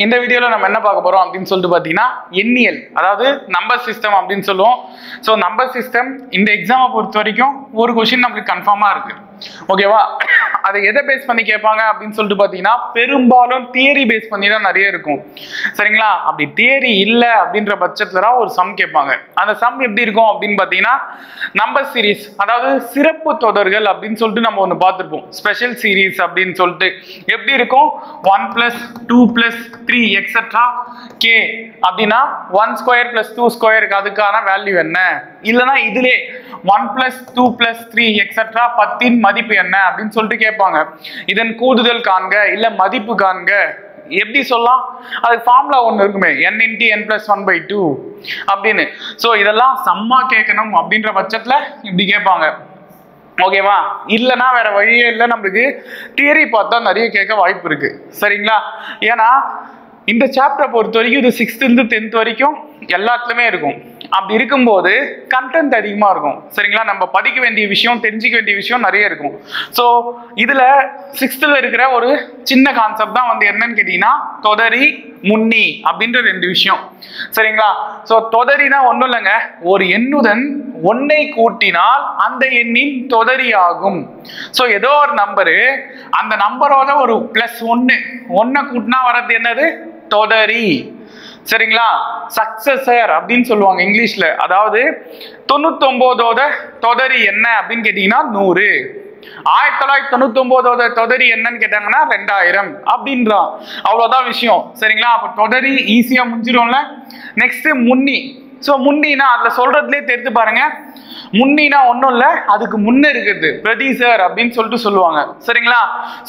இந்த வீடியோல நம்ம என்ன பார்க்க போறோம் அப்படின்னு சொல்லிட்டு பாத்தீங்கன்னா எண்ணியல், அதாவது நம்பர் சிஸ்டம் அப்படின்னு சொல்லுவோம். ஸோ நம்பர் சிஸ்டம் இந்த எக்ஸாமை பொறுத்த வரைக்கும் ஒரு கொஸ்டின் நம்மளுக்கு கன்ஃபார்மா இருக்கு. ஓகேவா? அதை எதை பேஸ் பண்ணி கேட்பாங்க அப்படின்னு சொல்லிட்டு பாத்தீங்கன்னா பெரும்பாலும் தியரி பேஸ் பண்ணி தான் நிறைய இருக்கும். சரிங்களா? அப்படி தியரி இல்லை அப்படின்ற பட்சத்துல தான் ஒரு சம் கேட்பாங்க. அந்த சம் எப்படி இருக்கும் அப்படின்னு பாத்தீங்கன்னா நம்பர் சீரீஸ், அதாவது சிறப்பு தொடர்கள் அப்படின்னு சொல்லிட்டு நம்ம ஒன்று பார்த்துருப்போம். ஸ்பெஷல் சீரீஸ் அப்படின்னு சொல்லிட்டு எப்படி இருக்கும், 1 + 2 + 3 எக்ஸெட்ரா கே அப்படின்னா 1 ஸ்கொயர் + 2 ஸ்கொயருக்கு அதுக்கான வேல்யூ என்ன, இல்லைன்னா இதுலே 1 + 2 + 3 எக்ஸெட்ரா 10 மதிப்பு என்ன அப்படின்னு சொல்லிட்டு கேட்பாங்க. இதன் கூடுதல் காண்க இல்ல மதிப்பு காண்க. எப்படி சொல்லலாம்? அதுக்கு ஃபார்முலா ஒன்று இருக்குமே, n × n + 1/2 அப்படின்னு. ஸோ இதெல்லாம் சம்மா கேட்கணும் அப்படின்ற பட்சத்துல இப்படி கேட்பாங்க. ஓகேவா? இல்லைன்னா வேற வழியே இல்லை, நம்மளுக்கு தியரி பார்த்தா நிறைய கேட்க வாய்ப்பு இருக்கு. சரிங்களா? ஏன்னா இந்த சாப்டரை பொறுத்த வரைக்கும் இது 6th to 10th வரைக்கும் எல்லாத்துலயுமே இருக்கும். அப்படி இருக்கும்போது கண்டென்ட் அதிகமா இருக்கும். சரிங்களா? நம்ம படிக்க வேண்டிய விஷயம், தெரிஞ்சிக்க வேண்டிய விஷயம் நிறைய இருக்கும். ஸோ இதுல 6th இருக்கிற ஒரு சின்ன கான்செப்ட் தான் வந்து என்னன்னு கேட்டீங்கன்னா தொடரி, முன்னி அப்படின்ற 2 விஷயம். சரிங்களா? ஸோ தொடரினா ஒன்றும் இல்லைங்க, ஒரு எண்ணுடன் 1ஐ கூட்டினால் அந்த எண்ணின் தொடரி ஆகும். ஸோ ஏதோ ஒரு நம்பரு, அந்த நம்பரோட ஒரு +1 கூட்டினா வர்றது என்னது? தொடரி. சரிங்களா? சக்சஸர் அப்படின்னு சொல்லுவாங்க இங்கிலீஷ்ல. அதாவது 99ஓட தொடரி என்ன அப்படின்னு கேட்டீங்கன்னா 100. 1999ஓட தொடரி என்னன்னு கேட்டாங்கன்னா 2000 அப்படின்றான். அவ்வளவுதான் விஷயம். சரிங்களா? அப்ப தொடரி ஈஸியா முடிஞ்சிடும்ல. நெக்ஸ்ட் முன்னி. ஸோ முன்னினா அதுல சொல்றதுலேயே தெரிஞ்சு பாருங்க, முன்னினா ஒன்றும் இல்லை, அதுக்கு முன்ன இருக்குது பிரதிசர் அப்படின்னு சொல்லிட்டு சொல்லுவாங்க. சரிங்களா?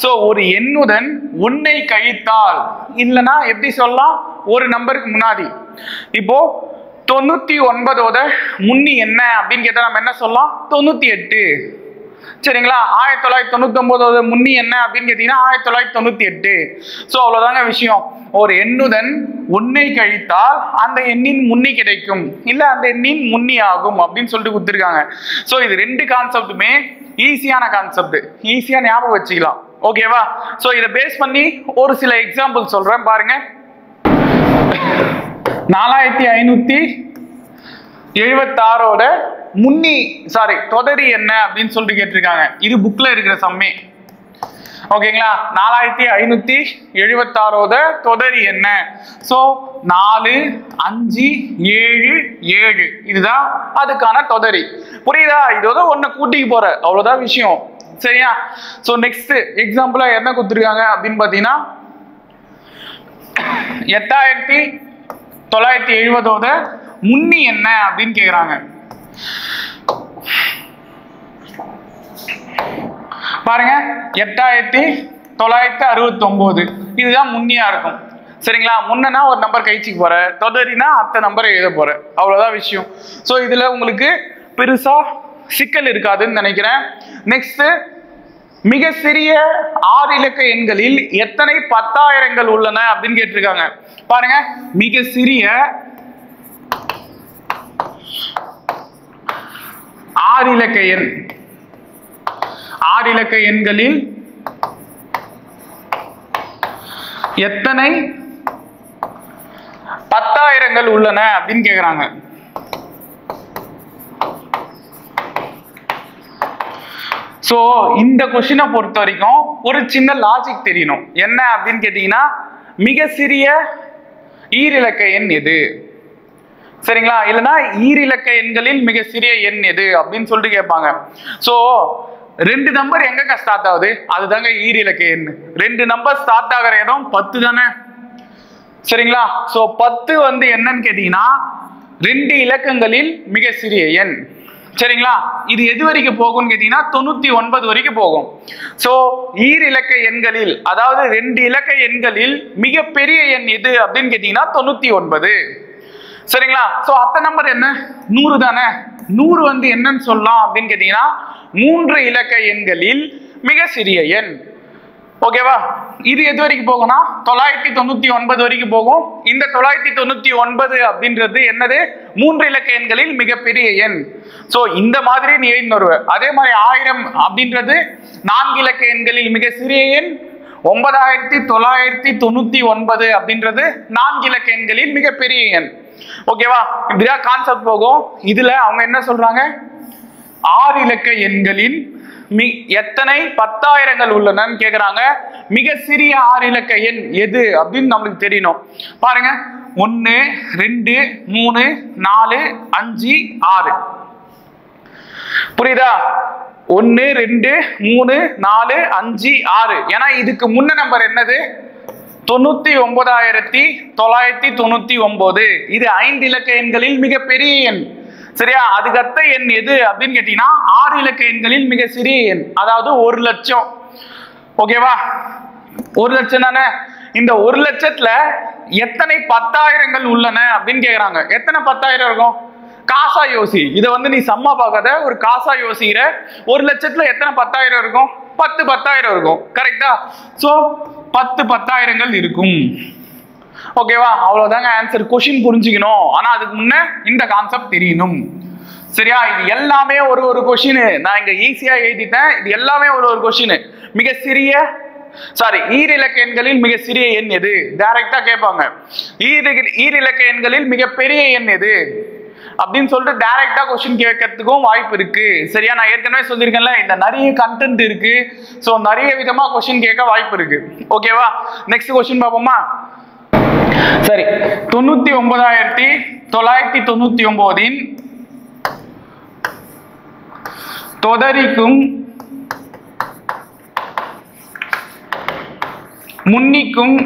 ஸோ ஒரு எண்ணுடன் 1ஐ கழித்தால், இல்லைன்னா எப்படி சொல்லலாம், ஒரு நம்பருக்கு முன்னாடி. இப்போ 99ஓட முன்னி என்ன அப்படின்னு கேட்டா நம்ம என்ன சொல்லலாம்? 98. சரிங்களா? 1999ஓட முன்னி என்ன அப்படின்னு கேட்டீங்கன்னா 1998. ஸோ அவ்வளவுதாங்க விஷயம். ஒரு எண்ணுடன் 1ஐ கழித்தால் அந்த எண்ணின் முன்னி கிடைக்கும், இல்ல அந்த எண்ணின் முன்னி ஆகும் அப்படின்னு சொல்லிட்டு கொடுத்துருக்காங்க. ஸோ இது 2 கான்செப்டுமே ஈஸியான கான்செப்ட், ஈஸியா ஞாபகம் வச்சுக்கலாம். ஓகேவா? ஸோ இதை பேஸ் பண்ணி ஒரு சில எக்ஸாம்பிள் சொல்றேன் பாருங்க. 4576ஓட முன்னி தொடரி என்ன அப்படின்னு சொல்லிட்டு கேட்டிருக்காங்க. இது புக்ல இருக்கிற சம்மே. ஓகேங்களா? 4576ஓட தொடரி என்ன? ஸோ 4 5 7 7 இதுதான் அதுக்கான தொடரி. புரியுதா? இதோட ஒன்ன கூட்டிக்கு போற, அவ்வளவுதான் விஷயம். சரியா? ஸோ நெக்ஸ்ட் எக்ஸாம்பிளா என்ன கொடுத்துருக்காங்க அப்படின்னு பாத்தீங்கன்னா 8970ஓட முன்னி என்ன அப்படின்னு கேக்குறாங்க. பாருங்க, 8969 இதுதான் முன்னியா இருக்கும். சரிங்களா? முன்னா ஒரு நம்பர் கழிச்சுக்கு போற, தொடரினா அடுத்த நம்பரை எழுத போற, அவ்வளவுதான் விஷயம். ஸோ இதுல உங்களுக்கு பெருசா சிக்கல் இருக்காதுன்னு நினைக்கிறேன். நெக்ஸ்ட், மிக சிறிய 6 இலக்க எண்களில் எத்தனை 10000கள் உள்ளன அப்படின்னு கேட்டிருக்காங்க. பாருங்க, மிக சிறிய 6 இலக்க எண், 6 இலக்க எண்களில் எத்தனை 10000கள் உள்ளன அப்படின்னு கேக்குறாங்க. சோ இந்த கொஸ்டினை பொறுத்த வரைக்கும் ஒரு சின்ன லாஜிக் தெரியணும். என்ன அப்படின்னு கேட்டீங்கன்னா மிக சிறிய ஈரிலக்க எண் எது? சரிங்களா? இல்லைன்னா ஈரிலக்க எண்களில் மிக சிறிய எண் எது அப்படின்னு சொல்லிட்டு கேட்பாங்க. சோ 2 நம்பர் எங்க ஸ்டார்ட் ஆகுது? அதுதாங்க ஈரிலக்க எண். 2 நம்பர் ஸ்டார்ட் ஆகிற இடம் 10 தானே? சரிங்களா? சோ 10 வந்து என்னன்னு கேட்டீங்கன்னா 2 இலக்கங்களில் மிக சிறிய எண். சரிங்களா? இது எது வரைக்கும் போகும்னு கேட்டீங்கன்னா 99 வரைக்கும் போகும். சோ ஈரிலக்க எண்களில், அதாவது 2 இலக்க எண்களில் மிகப்பெரிய எண் எது அப்படின்னு கேட்டீங்கன்னா 99. சரிங்களா? சோ அத்த நம்பர் என்ன? 100 தானே? 100 வந்து என்னன்னு சொல்லலாம் அப்படின்னு கேட்டீங்கன்னா 3 இலக்க எண்களில் மிக சிறிய எண். ஓகேவா? இது எது வரைக்கும் போகும்னா 999 வரைக்கும் போகும். இந்த 999 அப்படின்றது என்னது? 3 இலக்க எண்களில் மிகப்பெரிய எண். சோ இந்த மாதிரி நீ எழுதி வருவ. அதே மாதிரி 1000 அப்படின்றது 4 இலக்க எண்களில் மிக சிறிய எண். 9999 அப்படின்றது 4 இலக்க எண்களில் மிகப்பெரிய எண். ஓகேவா? இப்படிதான் கான்செப்ட் போகும். இதுல அவங்க என்ன சொல்றாங்க? 6 இலக்க எண்களில் எத்தனை 10,000கள் உள்ளனன்னு கேக்குறாங்க. மிக சிறிய 6 இலக்க எண் எது அப்படின்னு நம்மளுக்கு தெரியணும். பாருங்க, 1 2 3 4 5 6. புரியுதா? 1 2 3 4 5 6. ஏன்னா இதுக்கு முன்ன நம்பர் என்னது? 99,999. இது 5 இலக்க எண்களில் மிகப்பெரிய எண். சரியா? அதுக்கடுத்த எண் எது அப்படின்னு கேட்டீங்கன்னா 6 இலக்க எண்களில் மிக சிறிய எண், அதாவது 1 லட்சம். ஓகேவா? 1 லட்சம் தானே. இந்த 1 லட்சத்துல எத்தனை 10,000கள் உள்ளன அப்படின்னு கேக்குறாங்க. எத்தனை 10,000 இருக்கும்? காசா யோசி. இதை வந்து நீ சம்மா பார்க்காத, ஒரு காசா யோசிக்கிற. 1 லட்சத்துல எத்தனை 10,000 இருக்கும்? 10,000 இருக்கும். கரெக்டா? சோ 10,000கள் இருக்கும். ஓகேவா? அவ்வளவுதாங்க ஆன்சர். கொஸ்டின் புரிஞ்சுக்கணும், ஆனா அதுக்கு முன்ன இந்த கான்செப்ட் தெரியணும். சரியா? இது எல்லாமே ஒரு கொஸ்டின். நான் இங்க ஈஸியா எழுதிட்டேன். இது எல்லாமே ஒரு கொஸ்டின். மிக சிறிய ஈரிலக்க எண்களில் மிக சிறிய எண் எது? டைரக்டா கேட்பாங்க. ஈரிலக்க எண்களில் மிகப்பெரிய எண் எது அப்படின்னு சொல்லிட்டு டைரக்டா கொஸ்டின் கேட்கறதுக்கும் வாய்ப்பு இருக்கு. சரியா? நான் ஏற்கனவே சொல்லியிருக்கேன்ல, இந்த நிறைய கண்டென்ட் இருக்கு. சோ நிறைய விதமா கொஸ்டின் கேட்க வாய்ப்பு இருக்கு. ஓகேவா? நெக்ஸ்ட் கொஸ்டின் பார்ப்போமா? சரி, 99,999 தொதரிக்கும் முன்னிக்கும்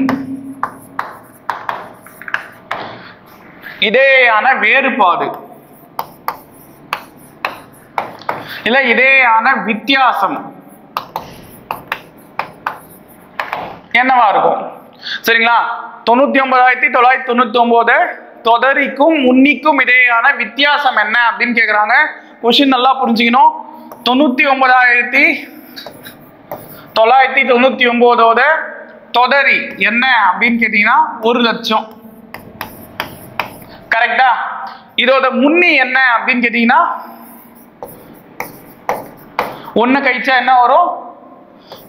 இடையேயான வேறுபாடு இல்ல இடையேயான வித்தியாசம் என்னவா இருக்கும்? சரிங்களா? 99,999 தொதரிக்கும் முன்னிக்கும் இடையேயான வித்தியாசம் என்ன அப்படின்னு கேக்குறாங்க. கொஸ்டின் நல்லா புரிஞ்சுக்கணும். 99,999 தொதரி என்ன அப்படின்னு கேட்டீங்கன்னா 1 லட்சம். கரெக்டா? இதோட முன்னி என்ன அப்படின்னு கேட்டீங்கன்னா 1 கழிச்சா என்ன வரும்?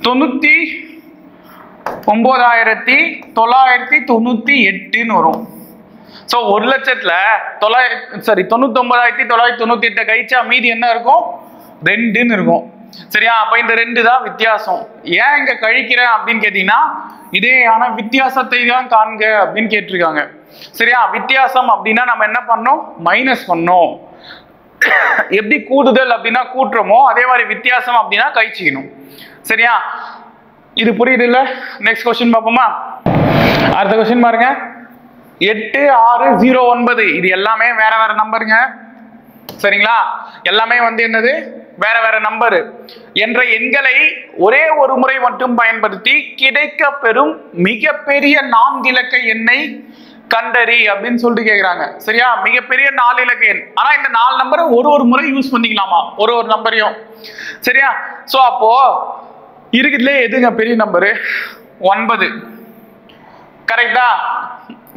99,998 வரும். சோ 1 லட்சத்துல 99,998 கழிச்சா மீதி என்ன இருக்கும்? 2ன்னு இருக்கும். சரியா? அப்ப இந்த 2 தான் வித்தியாசம். ஏன் இங்க கழிக்கிறேன் அப்படின்னு கேட்டீங்கன்னா இடையேயான வித்தியாசத்தை தான் காண்க அப்படின்னு கேட்டிருக்காங்க. சரியா? வித்தியாசம் அப்படின்னா நம்ம என்ன பண்ணோம்? மைனஸ் பண்ணோம். எப்படி கூடுதல் அப்படின்னா கூட்டுறோமோ அதே மாதிரி வித்தியாசம் அப்படின்னா கழிச்சிக்கணும். சரியா? இது புரியுது இல்ல? நெக்ஸ்ட் கொஸ்டின் பார்ப்போமா? அடுத்த கொஸ்டின் பாருங்க. 8609. இது எல்லாமே வேற வேற நம்பருங்க. சரிங்களா? எல்லாமே வந்து என்னது? வேற வேற நம்பர் என்ற எண்களை ஒரே ஒரு முறை மட்டும் பயன்படுத்தி கிடைக்க பெறும் மிகப்பெரிய 4 இலக்க எண்ணை கண்டறி அப்படின்னு சொல்லிட்டு கேக்குறாங்க. சரியா? மிகப்பெரிய 4 இலக்க எண். ஆனா இந்த 4 நம்பரை ஒரு முறை யூஸ் பண்ணிக்கலாமா? ஒரு நம்பரையும். சரியா? சோ அப்போ இருக்குதுல எதுங்க பெரிய நம்பரு? 9. கரெக்டா?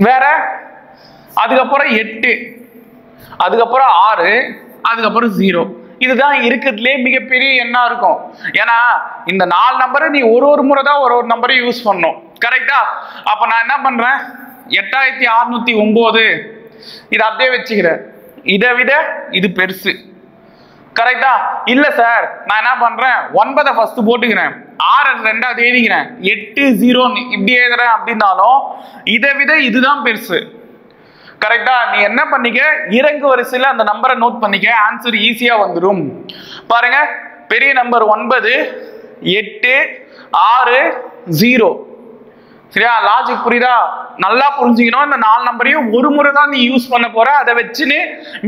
வேற அதுக்கப்புறம் 8, அதுக்கப்புறம் 6, அதுக்கப்புறம் 0. இதுதான் இருக்கிறதுலே மிகப்பெரிய எண்ணா இருக்கும். ஏன்னா இந்த 4 நம்பரை நீ ஒரு முறை தான் ஒரு நம்பரை யூஸ் பண்ணும். கரெக்டா? அப்ப நான் என்ன பண்றேன்? 8609 இதை அப்படியே வச்சுக்கிறேன். இதை விட இது பெருசு. கரெக்டா? இல்ல சார், நான் என்ன பண்றேன்? 9 ஃபர்ஸ்ட் போட்டுக்கிறேன், 6 2வது எழுதிக்கிறேன், 8 0 இப்படி எழுதுறேன் அப்படின்னாலும் இதை விட இதுதான் பெருசு. கரெக்டா? நீ என்ன பண்ணிக்க? இறங்கு வரிசையில அந்த நம்பரை நோட் பண்ணிக்க. ஆன்சர் ஈஸியா வந்துடும். பாருங்க, பெரிய நம்பர் 9, 8, 6, 0. சரியா? லாஜிக் புரியுதா? நல்லா புரிஞ்சுக்கணும். இந்த 4 நம்பரையும் ஒரு முறை தான் நீ யூஸ் பண்ண போற. அதை வச்சுன்னு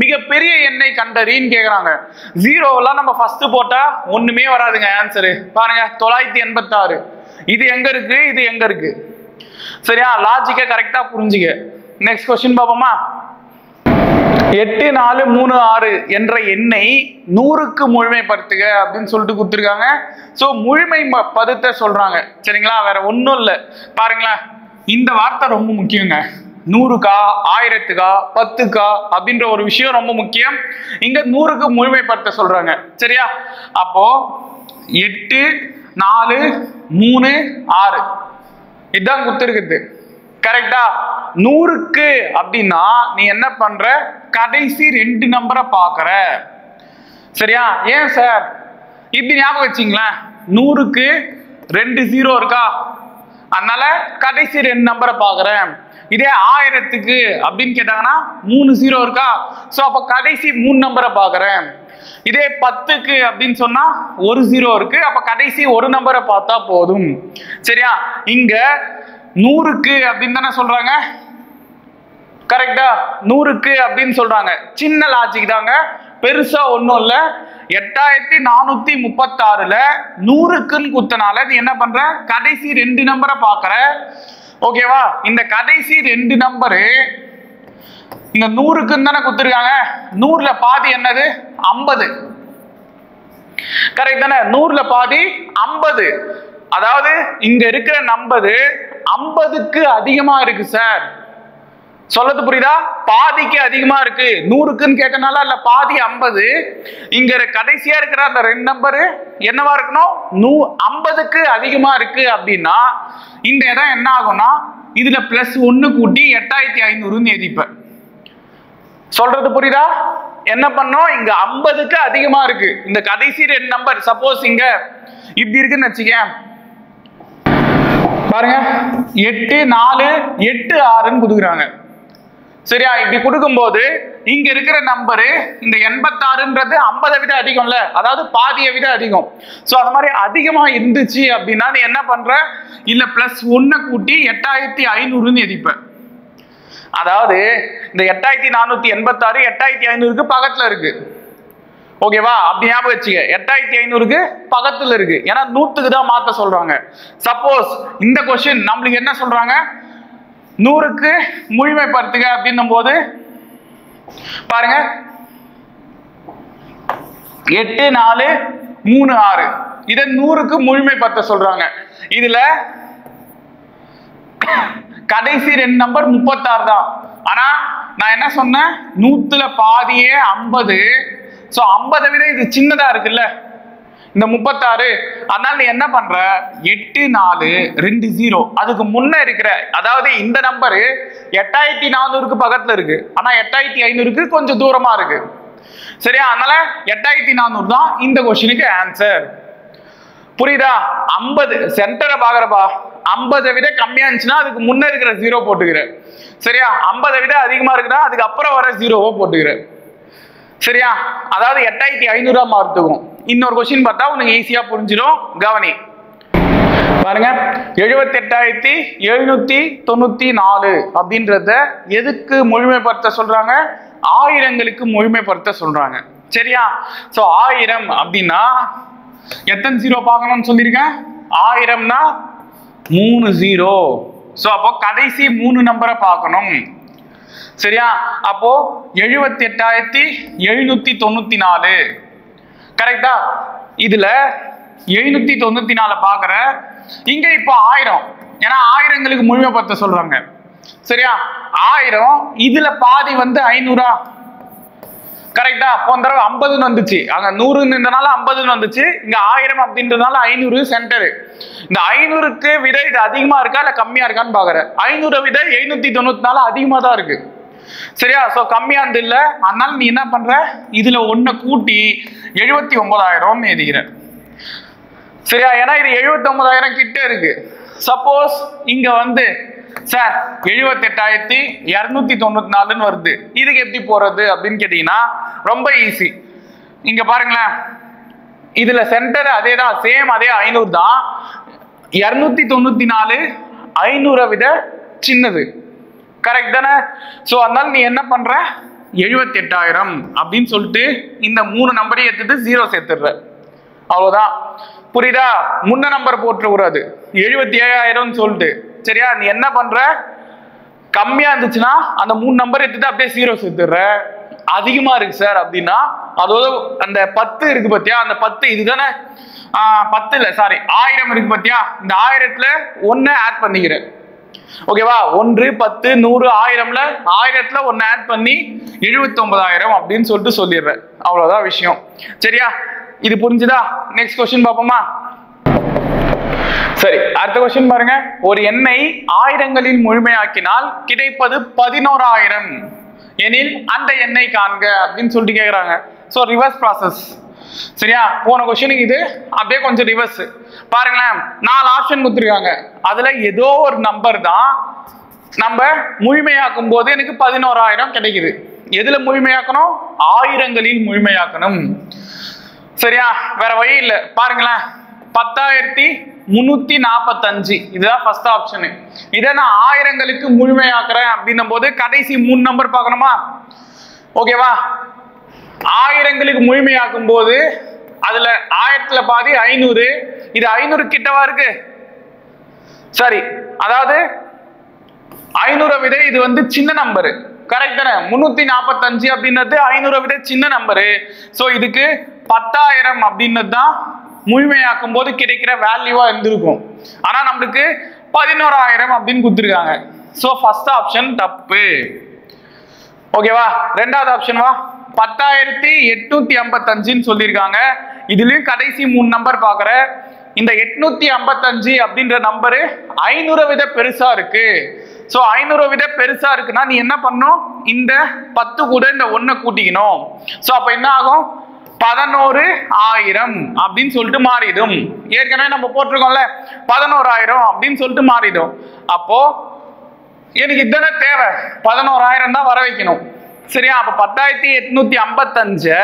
மிகப்பெரிய எண்ணை கண்டறின்னு கேக்குறாங்க. 0 எல்லாம் நம்ம ஃபர்ஸ்ட் போட்டா ஒண்ணுமே வராதுங்க ஆன்சரு. பாருங்க, 986. இது எங்க இருக்கு? இது எங்க இருக்கு? சரியா? லாஜிக்க கரெக்டா புரிஞ்சுக்க. நெக்ஸ்ட் கொஸ்டின் பாப்போமா? 8436 என்ற எண்ணை 100க்கு முழுமைப்படுத்துக அப்படின்னு சொல்லிட்டு கொடுத்துருக்காங்க. ஸோ முழுமை படுத்த சொல்றாங்க. சரிங்களா, வேற ஒன்றும் இல்லை. பாருங்களேன், இந்த வார்த்தை ரொம்ப முக்கியங்க. 100க்கா 1000க்கா 10க்கா அப்படின்ற ஒரு விஷயம் ரொம்ப முக்கியம். இங்க 100க்கு முழுமைப்படுத்த சொல்றாங்க. சரியா, அப்போ 8 4 3 6 இதுதான் கொடுத்துருக்குது. கரெக்டா, 100க்கு அப்படின்னா நீ என்ன பண்ற, கடைசி 2 நம்பரை பாக்குற. சரியா, ஏன் சார் இப்படி ஞாபகம் வச்சிங்களேன், 100க்கு 2 0 இருக்கா, அதனால கடைசி 2 நம்பரை பாக்குறேன். இதே 1000க்கு அப்படின்னு கேட்டாங்கன்னா 3 0 இருக்கா, சோ அப்ப கடைசி 3 நம்பரை பாக்குறேன். இதே 10க்கு அப்படின்னு சொன்னா 1 0 இருக்கு, அப்ப கடைசி ஒரு நம்பரை பார்த்தா போதும். சரியா, இங்க 100க்கு அப்படின்னு தானே சொல்றாங்க. கரெக்டா, 100க்கு அப்படின்னு சொல்றாங்க. சின்ன லாஜிக் தாங்க, பெருசா ஒன்றும் இல்லை. 8436ல 100க்குன்னு குத்தனால நீ என்ன பண்ற, கடைசி 2 நம்பரை பாக்குற. ஓகேவா, இந்த கடைசி 2 நம்பரு இங்க 100க்குன்னு தானே குத்துருக்காங்க. 100ல பாதி என்னது, 50. கரெக்ட் தானே, 100ல பாதி 50. அதாவது இங்க இருக்கிற நம்பர் 50க்கு அதிகமா இருக்கு சார். சொல்லது புரியுதா, பாதிக்கு அதிகமா இருக்கு. 100க்குன்னு கேட்டனால இல்ல, பாதி 50. இங்க கடைசியா இருக்கிற அந்த 2 நம்பர் என்னவா இருக்கணும், 50க்கு அதிகமா இருக்கு அப்படின்னா இந்த இடம் என்ன ஆகும்னா, இதுல +1 கூட்டி 8500ன்னு எழுதிப்பேன். சொல்றது புரியுதா, என்ன பண்ணோம், இங்க 50க்கு அதிகமா இருக்கு. இந்த கடைசி 2 நம்பர் சப்போஸ் இங்க இப்படி இருக்குன்னு வச்சுக்கேன், பாருங்க 8 4 8 6ன்னு கொடுக்குறாங்க. சரியா, இப்படி கொடுக்கும்போது இங்க இருக்கிற நம்பரு இந்த 86ன்றது 50 விட அதிகம்ல, அதாவது பாதியை விட அதிகம். சோ அந்த மாதிரி அதிகமா இருந்துச்சு அப்படின்னா நீ என்ன பண்ற, இல்ல +1 கூட்டி 8500ன்னு எதிப்ப. அதாவது இந்த 8486 8500க்கு பக்கத்துல இருக்கு. ஓகேவா, அப்படி ஞாபகம் வச்சுக்க, 8500க்கு பக்கத்துல இருக்கு. ஏன்னா 100க்கு தான் மாத்த சொல்றாங்க. சப்போஸ் இந்த கொஸ்டின் நம்மளுக்கு என்ன சொல்றாங்க, 100க்கு முழுமைப்படுத்துக அப்படின்னும் போது பாருங்க 8 4 3 6 இதை 100க்கு முழுமைப்படுத்த சொல்றாங்க. இதுல கடைசி 2 நம்பர் 36 தான். ஆனா நான் என்ன சொன்னேன், 100ல பாதியே 50. சோ 50 விட இது சின்னதா இருக்குல்ல இந்த 36. அதனால நீ என்ன பண்ற, 8 4 2 0 அதுக்கு முன்ன இருக்கிற, அதாவது இந்த நம்பரு 8400க்கு பக்கத்துல இருக்கு, ஆனா 8500க்கு கொஞ்சம் தூரமா இருக்கு. சரியா, அதனால 8400 தான் இந்த கொஸ்டினுக்கு ஆன்சர். புரியுதா, 50 சென்டரை பாக்குறப்பா, 50 விட கம்மியா இருந்துச்சுன்னா அதுக்கு முன்ன இருக்கிற 0 போட்டுக்கிற. சரியா, 50 விட அதிகமா இருக்குன்னா அதுக்கு அப்புறம் வர 0 போட்டுக்கிற. சரியா, அதாவது 8500 மாறுத்துக்கும். இன்னொரு கொஸ்டின் பார்த்தா உனக்கு ஈஸியா புரிஞ்சிடும், கவனி. பாருங்க, 78794 அப்படின்றத எதுக்கு முழுமைப்படுத்த சொல்றாங்க, ஆயிரங்களுக்கு முழுமைப்படுத்த சொல்றாங்க. சரியா, சோ 1000 அப்படின்னா எத்தனை 0 பார்க்கணும்னு சொல்லியிருக்கேன், 1000னா 3 0. சோ அப்போ கடைசி 3 நம்பரை பார்க்கணும். சரியா, அப்போ 78794 கரெக்டா. இதுல 794 பாக்குற, இங்க இப்போ 1000, ஏன்னா ஆயிரங்களுக்கு முழுமைப்படுத்த சொல்றாங்க. சரியா, 1000 இதுல பாதி வந்து 500. கரெக்டா, போன தடவை 50ன்னு வந்துச்சு, அங்க 100ன்றனால 50ன்னு வந்துச்சு, இங்க 1000 அப்படின்றதுனால 500 சென்டர். இந்த 500க்கு விட இது அதிகமா இருக்கா இல்ல கம்மியா இருக்கான்னு பாக்குற. 500 விட 794 அதிகமா தான் இருக்கு. சரியா, சோ கம்மியா இருந்து இல்ல, அதனால நீ என்ன பண்ற, இதுல 1 கூட்டி 79000 எழுதிக்கிற. சரியா, ஏன்னா இது 79000 கிட்ட இருக்கு. சப்போஸ் இங்க வந்து சார் 78294ன்னு வருது, இதுக்கு எப்படி போறது அப்படின்னு கேட்டீங்கன்னா ரொம்ப ஈஸி. இங்க பாருங்களேன், இதுல சென்டர் அதே தான், சேம் அதே 500 தான். 294 500 விட சின்னது. கரெக்ட் தானே. சோ அதனால நீ என்ன பண்ற, 78000 அப்படின்னு சொல்லிட்டு இந்த 3 நம்பரையும் எடுத்துட்டு 0 சேர்த்துடுற. அவ்வளவுதான். புரியுதா, முன்ன நம்பர் போட்டுக்கூடாது, 77000 சொல்லிட்டு. சரியா, நீ என்ன பண்ற, கம்மியா இருந்துச்சுன்னா அந்த 3 நம்பர் எடுத்துட்டு அப்படியே 0 சேர்த்துடுற. அதிகமா இருக்கு சார் அப்படின்னா, அதோட அந்த 10 இருக்கு பாத்தியா, அந்த 10 இதுதானே 10 இல்ல சாரி 1000 இருக்கு பாத்தியா, இந்த 1000த்துல 1 ஆட் பண்ணிக்கிறேன். ஓகேவா, 1 10 100 1000ல 1000த்துல 1 ஆட் பண்ணி 79000 அப்படின்னு சொல்லிட்டு சொல்லிடுறேன். அவ்வளவுதான் விஷயம். சரியா, இது புரிஞ்சுதா? நெக்ஸ்ட் क्वेश्चन பாப்போமா? சரி, அடுத்த क्वेश्चन பாருங்க. ஒரு எண்ணை ஆயிரங்களில் முழுமையாக்கினால் கிடைப்பது 11000 எனில் அந்த எண்ணை காண்க அப்படின்னு சொல்லிட்டு கேக்குறாங்க. So reverse process. சரியா, போன क्वेश्चனுக்கு இது அப்படியே கொஞ்சம் ரிவர்ஸ். பாருங்களேன், 4 ஆப்ஷன் கொடுத்திருக்காங்க. அதுல ஏதோ ஒரு நம்பர் தான் நம்ம முழுமையாக்கும் போது எனக்கு 11000 கிடைக்குது. எதுல முழுமையாக்கணும்? ஆயிரங்களில் முழுமையாக்கணும். சரியா, வேற வழி இல்ல. பாருங்களேன், 10345 இதுதான் ஃபர்ஸ்ட் ஆப்ஷன். இதை நான் ஆயிரங்களுக்கு முழுமையாக்குறேன் அப்படின்னும் போது கடைசி 3 நம்பர் பார்க்கணுமா? ஓகேவா, ஆயிரங்களுக்கு முழுமையாக்கும் போது அதுல 1000த்துல பாதி 500, இது 500 கிட்டவா இருக்கு. சரி, அதாவது 500 விட இது வந்து சின்ன நம்பரு, கரெக்ட் தானே? 345 அப்படின்றது 500 விட சின்ன நம்பரு. சோ இதுக்கு 10000 அப்படின்றது தான் முழுமையாக்கும் போது கிடைக்கிற வேல்யூவா இருந்திருக்கும். ஆனா நம்மளுக்கு 11000 அப்படின்னு கொடுத்துருக்காங்க. சோ ஃபர்ஸ்ட் ஆப்ஷன் தப்பு. ஓகேவா, ரெண்டாவது ஆப்ஷன் வா. 10855 சொல்லியிருக்காங்க. இதுலயும் கடைசி 3 நம்பர் பாக்குற. இந்த 855 அப்படின்ற நம்பரு 500 விட பெருசா இருக்கு. சோ 500 விட பெருசா இருக்குன்னா நீ என்ன பண்ணும்? இந்த 10 கூட இந்த 1 கூட்டிக்கணும். சோ அப்ப என்ன ஆகும்? 11000 அப்படின்னு சொல்லிட்டு மாறிடும். ஏற்கனவே நம்ம போட்டிருக்கோம்ல 11000 அப்படின்னு சொல்லிட்டு மாறிடும். அப்போ எனக்கு இதுதானே தேவை, 11000 தான் வர வைக்கணும். சரியா, அப்ப 10855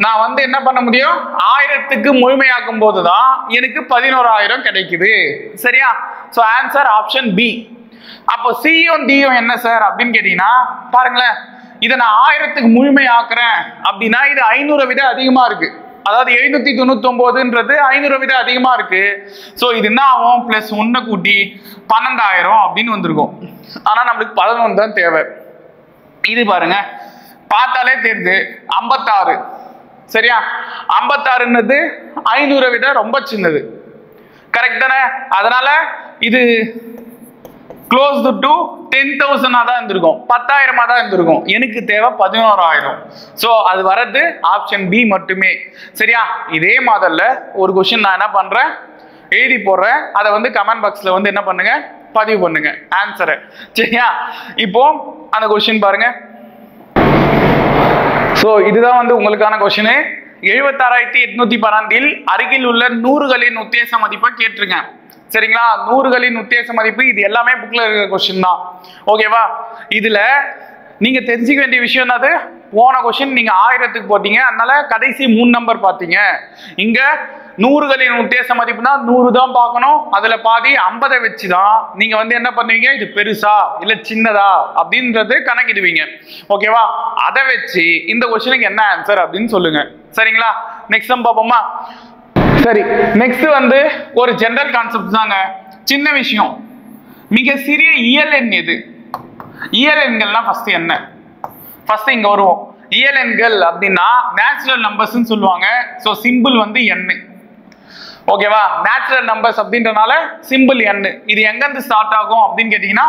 நான் வந்து என்ன பண்ண முடியும்? 1000க்கு முழுமையாக்கும் போதுதான் எனக்கு 11000 கிடைக்குது. சரியா, சோ ஆன்சர் ஆப்ஷன் பி. அப்போ சியும் டியும் என்ன சார் அப்படின்னு கேட்டீங்கன்னா, பாருங்களேன், இதை நான் 1000க்கு முழுமையாக்குறேன் அப்படின்னா இது 500 விட அதிகமா இருக்கு. அதாவது 799ன்றது 500 விட அதிகமா இருக்கு. சோ இது என்ன ஆகும்? பிளஸ் 1 கூட்டி 12000 அப்படின்னு வந்திருக்கும். ஆனா நம்மளுக்கு 11 தான் தேவை. இது பாருங்க, பார்த்தாலே தெரியுது 56. சரியா, 56ன்றது 500 விட ரொம்ப சின்னது, கரெக்ட் தானே? அதனால இது close to 10,000 தான் இருந்திருக்கும், 10000 தான் இருந்திருக்கும். எனக்கு தேவை 11000. சோ அது வரது ஆப்ஷன் பி மட்டுமே. சரியா, இதே மாதிரில ஒரு क्वेश्चन நான் என்ன பண்றேன், எழுதி போடுறேன். அதை வந்து கமெண்ட் பாக்ஸ்ல வந்து என்ன பண்ணுங்க, பதிவு பண்ணுங்க ஆன்சரை. சரியா, இப்போ அந்த क्वेश्चन பாருங்க. சோ இதுதான் வந்து உங்களுக்கான क्वेश्चन. 76812 அருகில் உள்ள 100களின் உத்தேச மதிப்பை கேட்டிருக்கேன். சரிங்களா, 100களின் உத்தேச மதிப்பு இது எல்லாமே புக்ல இருக்கிற क्वेश्चन தான். ஓகேவா, இதுல நீங்க தெரிஞ்சுக்க வேண்டிய விஷயம் என்னது? போன क्वेश्चन நீங்க 1000க்கு போட்டீங்க, அதனால கடைசி 3 நம்பர் பாத்தீங்க. இங்க 100களின் உத்தேச மதிப்புனா 100 தான் பார்க்கணும். அதுல பாதி 50 வச்சுதான் நீங்க வந்து என்ன பண்ணுவீங்க, இது பெருசா இல்ல சின்னதா அப்படின்றது கணக்கிடுவீங்க. ஓகேவா, அதை வச்சு இந்த क्वेश्चனுக்கு என்ன ஆன்சர் அப்படின்னு சொல்லுங்க. சரிங்களா, நெக்ஸ்ட் சம் பாப்போமா? சரி, நெக்ஸ்ட் வந்து ஒரு ஜெனரல் கான்செப்ட் தாங்க, சின்ன விஷயம். மிக சிறிய இயல் எண் எது? இயல் எண்கள்லாம் ஃபர்ஸ்ட் என்ன? ஃபர்ஸ்ட் இங்க வருவோம். இயல் எண்கள் அப்படின்னா நேச்சுரல் நம்பர்ஸ்னு சொல்லுவாங்க. சோ சிம்பிள் வந்து n. ஓகேவா, நேச்சுரல் நம்பர்ஸ் அப்படின்றனால சிம்பிள் n. இது எங்க இருந்து ஸ்டார்ட் ஆகும் அப்படின்னு கேட்டீங்கன்னா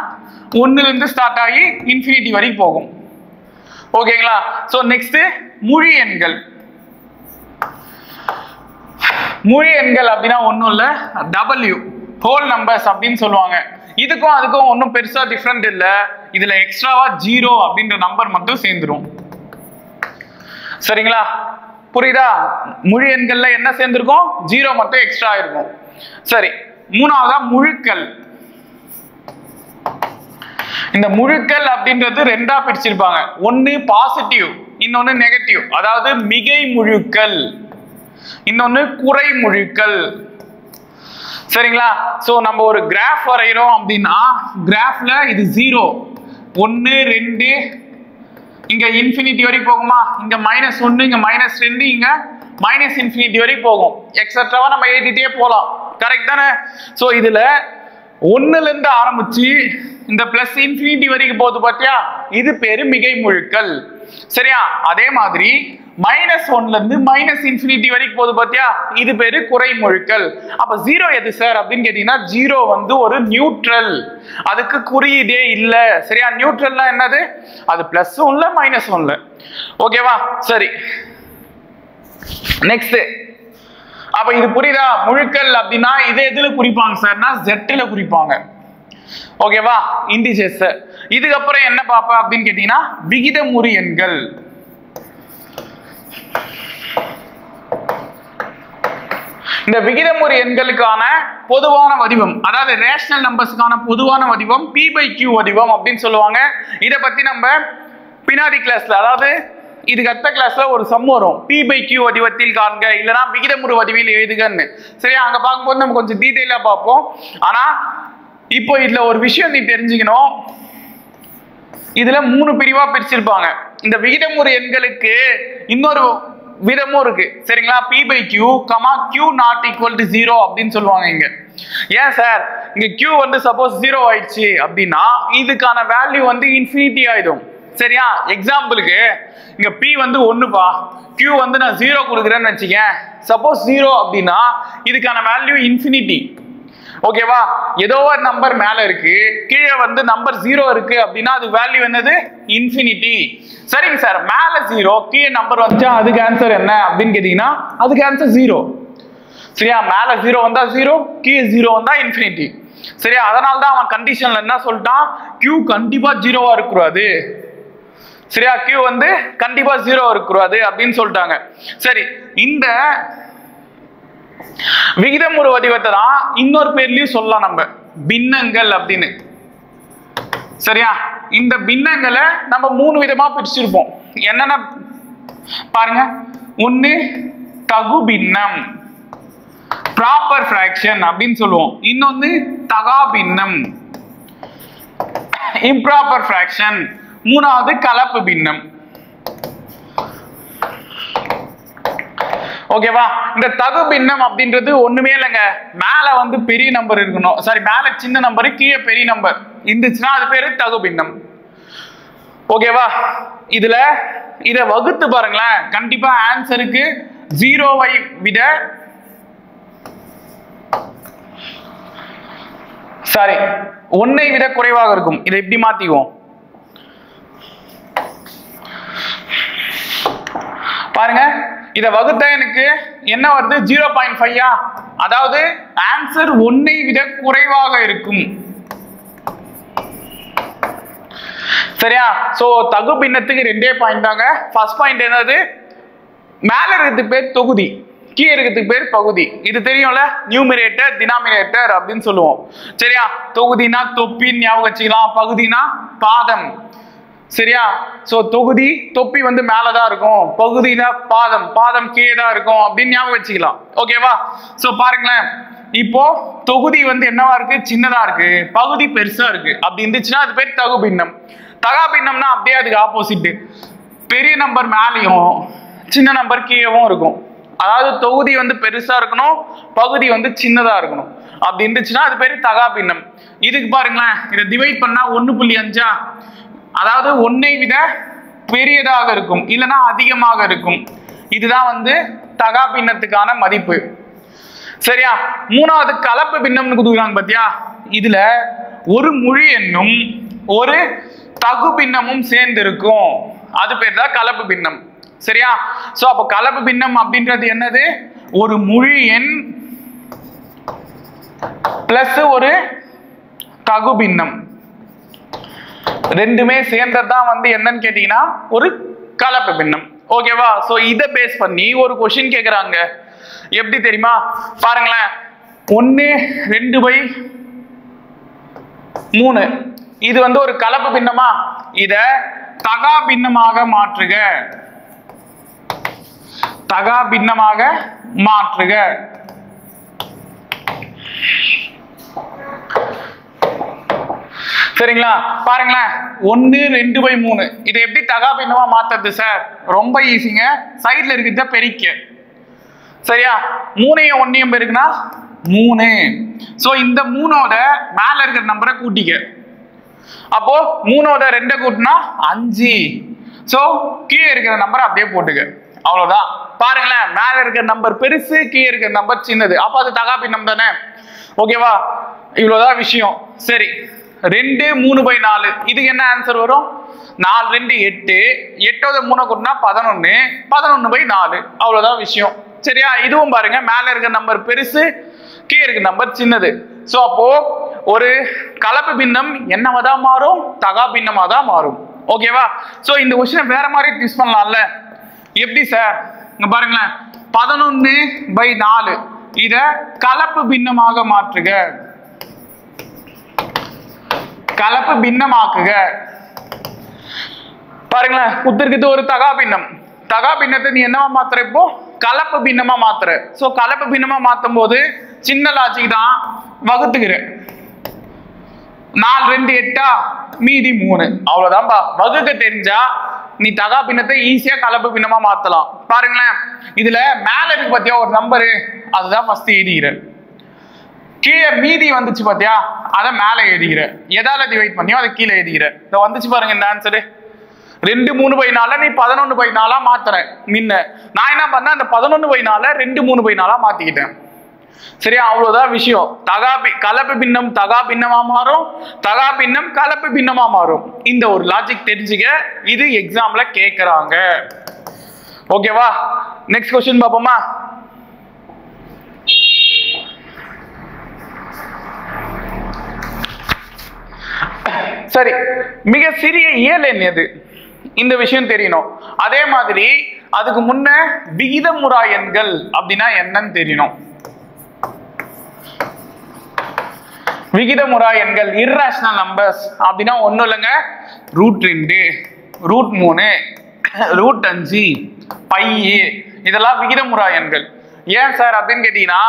1ல இருந்து ஸ்டார்ட் ஆகி இன்ஃபினிட்டி வரைக்கும் போகும். ஓகேங்களா, சோ நெக்ஸ்ட் முழு எண்கள். முழு எண்கள் அப்படின்னா ஒன்றும் இல்லை, W ஹோல் நம்பர்ஸ் அப்படின்னு சொல்லுவாங்க. இதுக்கும் அதுக்கும் ஒன்றும் பெருசா டிஃப்ரெண்ட் இல்லை. இதுல எக்ஸ்ட்ராவா 0 அப்படின்ற நம்பர் மட்டும் சேர்ந்துடும். சரிங்களா, புரியுதா? முழு எண்கள்ல என்ன சேர்ந்திருக்கும்? 0 மட்டும் எக்ஸ்ட்ரா இருக்கும். சரி, மூணாவதா முழுக்கள். இந்த முழுக்கள் அப்படின்றது ரெண்டா பிரிச்சிருப்பாங்க. ஒன்னு பாசிட்டிவ், இன்னொன்னு நெகட்டிவ். அதாவது மிகை முழுக்கள், இன்னொன்னு குறை முழுக்கள். சரிங்களா, சோ நம்ம ஒரு கிராஃப் வரைகிறோம் அப்படின்னா கிராஃப்ல இது 0 1 2 இங்க இன்ஃபினிட்டி வரைக்கும் போகுமா, இங்க -1 இங்க -2 இங்க -infinity வரைக்கும் போகும். எக்ஸெட்ராவா நம்ம எழுதிட்டே போலாம், கரெக்ட் தானே? சோ இதுல 1ல இருந்து ஆரம்பிச்சு இந்த பிளஸ் இன்ஃபினிட்டி வரைக்கும் போகுது பாத்தியா, இது பேரு மிகை முழுக்கள். சரியா? அதே மாதிரி -1ல இருந்து -∞ வரைக்கும் போகுது பாத்தியா, இது பேரு குறைமுழுக்கள். அப்ப 0 எது சார் அப்படின்னு கேட்டீங்கன்னா 0 வந்து ஒரு நியூட்ரல், அதுக்கு குறியீடே இல்ல. சரியா? நியூட்ரல்னா என்னது? அது பிளஸும் இல்ல மைனஸும் இல்ல. ஓகேவா? சரி, நெக்ஸ்ட். அப்ப இது புரியுதா? முழுக்கள் அப்படின்னா இது எதுல குறிப்பாங்க சார்னா Z ல குறிப்பாங்க. ஓகேவா? இன்டிஜர்ஸ். இதுக்கப்புறம் என்ன பாப்பா அப்படின்னு கேட்டீங்கன்னா விகிதமுறு எண்கள். இந்த விகிதமுறு எண்களுக்கான பொதுவான வடிவம், அதாவது ரேஷனல் நம்பர்ஸ்க்கான பொதுவான வடிவம் P/Q வடிவம் அப்படின்னு சொல்லுவாங்க. இதை பத்தி நம்ம பின்னாடி கிளாஸ்ல, அதாவது இதுக்கு அடுத்த கிளாஸ்ல ஒரு சம் வரும், P/Q வடிவத்தில் காண்க, இல்லனா விகிதமுறு வடிவில் எழுதுகன்னு. சரியா? அங்க பார்க்கும்போது நம்ம கொஞ்சம் டீடைலா பார்ப்போம். ஆனா இப்போ இதுல ஒரு விஷயம் நீ தெரிஞ்சுக்கணும், இதுல 3 பிரிவா பிரிச்சிருப்பாங்க. இந்த விகிதமுறு எண்களுக்கு இன்னொரு விதமும் இருக்கு. சரிங்களா? P/Q, Q ≠ 0 அப்படின்னு சொல்லுவாங்க இங்க. ஏன் சார் இங்க Q வந்து சப்போஸ் 0 ஆயிடுச்சு அப்படின்னா இதுக்கான வேல்யூ வந்து இன்ஃபினிட்டி ஆயிடும். சரியா? எக்ஸாம்பிளுக்கு இங்க P வந்து 1பா, Q வந்து நான் 0 கொடுக்குறேன்னு வச்சுக்கேன். சப்போஸ் 0 அப்படின்னா இதுக்கான வேல்யூ இன்ஃபினிட்டி. ஓகேவா? ஏதோ ஒரு நம்பர் மேல இருக்கு, கீழே வந்து நம்பர் 0 இருக்கு அப்படின்னா அது வேல்யூ என்னது? இன்ஃபினிட்டி. சரிங்க சார், மேல 0 கீழே நம்பர் வந்துச்சா அதுக்கு ஆன்சர் என்ன அப்படின்னு கேட்டீங்கன்னா அதுக்கு ஆன்சர் 0. சரியா? மேல 0 வந்தா 0, கீழே 0 வந்தா இன்ஃபினிட்டி. சரியா? அதனால தான் அவன் கண்டிஷன்ல என்ன சொல்லிட்டான், Q கண்டிப்பா 0வா இருக்கக்கூடாது. சரியா? Q வந்து கண்டிப்பா 0 இருக்கக்கூடாது அப்படின்னு சொல்லிட்டாங்க. சரி, இந்த விகிதமுறு வடிவத்தை தான் இன்னொரு பேர்லயும் சொல்லலாம் நம்ம, பின்னங்கள் அப்படின்னு. சரியா? இந்த பின்னங்களை நம்ம 3 விதமா பிரிச்சிருப்போம். என்னென்ன பாருங்க. 1 தகு பின்னம், ப்ராப்பர் ஃபிராக்ஷன் அப்படின்னு சொல்லுவோம். இன்னொன்னு தகா பின்னம், இம்ப்ராப்பர் ஃபிராக்ஷன். 3வது கலப்பு பின்னம். ஓகேவா? இந்த தகு பின்னம் அப்படின்றது ஒண்ணுமே இல்லைங்க, மேல வந்து பெரிய நம்பர் இருக்கணும், சாரி மேல சின்ன நம்பர் கீழே பெரிய நம்பர் இருந்துச்சுன்னா அது பேரு தகு பின்னம். ஓகேவா? இதுல இத வகுத்து பாருங்களேன், கண்டிப்பா ஆன்சருக்கு 0வை விட, சாரி 1ஐ விட குறைவாக இருக்கும். இதை எப்படி மாத்திக்குவோம் பாருங்க. இத வகுத்தா எனக்கு என்ன வருது? 0.5. அதாவது ஆன்சர் 1ஐ விட குறைவாக இருக்கும். சரியா? சோ தகு பின்னத்துக்கு 2 பாயிண்ட் தாங்க. ஃபர்ஸ்ட் பாயிண்ட் என்னது? மேல இருக்கிறதுக்கு பேர் தொகுதி, கீழே இருக்கிறதுக்கு பேர் பகுதி. இது தெரியும்ல, நியூமரேட்டர் டினாமினேட்டர் அப்படின்னு சொல்லுவோம். சரியா? தொகுதினா தொப்பின்னு ஞாபகம் வச்சுக்கலாம், பகுதினா பாதம். சரியா? சோ தொகுதி தொப்பி வந்து மேலதான் இருக்கும், பகுதினா பாதம், பாதம் கீழே தான் இருக்கும் அப்படின்னு ஞாபகம் வச்சுக்கலாம். ஓகேவா? சோ பாருங்களேன், இப்போ தொகுதி வந்து என்னவா இருக்கு? சின்னதா இருக்கு, பகுதி பெருசா இருக்கு. அப்படி இருந்துச்சுன்னா அது பேர் தகு பின்னம். தகா பின்னம்னா அப்படியே அதுக்கு ஆப்போசிட், பெரிய நம்பர் மேலேயும் சின்ன நம்பர் கீழேவும் இருக்கும். அதாவது தொகுதி வந்து பெருசா இருக்கணும், பகுதி வந்து சின்னதா இருக்கணும். அப்படி இருந்துச்சுன்னா அது பேரு தகா பின்னம். இதுக்கு பாருங்களேன், இதை டிவைட் பண்ணா 1.5, அதாவது 1ஐ விட பெரியதாக இருக்கும், இல்லைன்னா அதிகமாக இருக்கும். இதுதான் வந்து தகா பின்னத்துக்கான மதிப்பு. சரியா? 3வது கலப்பு பின்னம்னு கொடுக்குறாங்க பாத்தியா, இதுல ஒரு முழு எண்ணும் ஒரு தகு பின்னமும் சேர்ந்து இருக்கும், அது பேர் தான் கலப்பு பின்னம். சரியா? சோ அப்ப கலப்பு பின்னம் அப்படின்றது என்னது? ஒரு முழு எண் பிளஸ் ஒரு தகு பின்னம், ரெண்டுமே சேர்ந்ததுதான் வந்து என்னன்னு கேட்டீங்கன்னா ஒரு கலப்பு பின்னம். ஓகேவா? சோ இத பேஸ் பண்ணி ஒரு क्वेश्चन கேக்குறாங்க. எப்படி தெரியுமா? பாருங்களேன், 1/2/3 இது வந்து ஒரு கலப்பு பின்னமா, இத தகா பின்னமாக மாற்றுக, தகா பின்னமாக மாற்றுக. சரிங்களா? பாருங்களேன், 1/2/3 இதை எப்படி தகா பின்னமா மாத்துறது சார்? ரொம்ப ஈஸிங்க, சைட்ல இருக்கிறத பெருக்க. சரியா? 3ஐயும் 1ஐயும் பெருக்குனா 3. சோ இந்த 3ஓட மேல இருக்கிற நம்பரை கூட்டிக்க. அப்போ 3ஓட 2 கூட்டினா 5. சோ கீழே இருக்கிற நம்பர் அப்படியே போட்டுக்க, அவ்வளவுதான். பாருங்களேன், மேல இருக்கிற நம்பர் பெருசு, கீழே இருக்கிற நம்பர் சின்னது, அப்ப அது தகா பின்னம் தானே. ஓகேவா, இவ்வளவுதான் விஷயம். சரி, 2 3/4 இதுக்கு என்ன ஆன்சர் வரும்? 4 2 8, 8வது 3 கூட்டினா 11, 11/4, அவ்வளவுதான் விஷயம். சரியா, இதுவும் பாருங்க, மேல இருக்க நம்பர் பெருசு, கீழே இருக்க நம்பர் சின்னது. சோ அப்போ ஒரு கலப்பு பின்னம் என்னவா தான் மாறும்? தகா பின்னமா தான் மாறும். ஓகேவா, சோ இந்த क्वेश्चन வேற மாதிரி ட்விஸ்ட் பண்ணலாம்ல. எப்படி சார்? இங்க பாருங்களேன், 11/4 இத கலப்பு பின்னமாக மாற்றுக, கலப்பு பின்னமாக்குக. பாருங்களேன், குத்திருக்கிறது ஒரு தகா பின்னம். தகா பின்னத்தை நீ என்னவா மாத்துற? இப்போ கலப்பு பின்னமா மாத்துற. சோ கலப்பு பின்னமா மாத்தும் போது சின்ன லாஜிக் தான், வகுத்துக்கிறேன். 4 2 8 மீதி 3, அவ்வளவுதான்பா. வகுக்க தெரிஞ்சா நீ தகா பின்னத்தை ஈஸியா கலப்பு பின்னமா மாத்தலாம். பாருங்களேன், இதுல மேல இருக்கு பாத்தியா ஒரு நம்பரு, அதுதான் ஃபர்ஸ்ட் எழுதிக்கிறேன். கீழே மீதி வந்துச்சு பாத்தியா, அதை மேல எழுதிக்கிறேன். எதால டிவைட் பண்ணியோ அதை கீழே எழுதிக்கிறேன். இதை வந்துச்சு பாருங்க இந்த ஆன்சரு. 2 3/4 நீ 11/4 மாத்துற. முன்ன நான் என்ன பண்ணேன், அந்த 11/4 2 3/4 மாத்திக்கிட்டேன். சரியா, அவ்வளவுதான் விஷயம். கலப்பு பின்னம் தகா பின்னமா மாறும், தகா பின்னம் கலப்பு பின்னமா மாறும். இந்த ஒரு லாஜிக் தெரிஞ்சுக்க, இது எக்ஸாம்ல கேக்குறாங்க. ஓகேவா, நெக்ஸ்ட் क्वेश्चन பாப்போமா? சரி, மிக சிறிய இயல் எண் எது? இந்த விஷயம் தெரியணும். அதே மாதிரி அதுக்கு முன்ன விகிதமுறா எண்கள் அப்படின்னா என்னன்னு தெரியணும். விகிதமுறா எண்கள் இர்ரேஷனல் நம்பர்ஸ் அப்படின்னா ஒண்ணும் இல்லைங்க, √2, √3, √5, π, இதெல்லாம் விகிதமுறா எண்கள். ஏன் சார் அப்படின்னு கேட்டீங்கன்னா,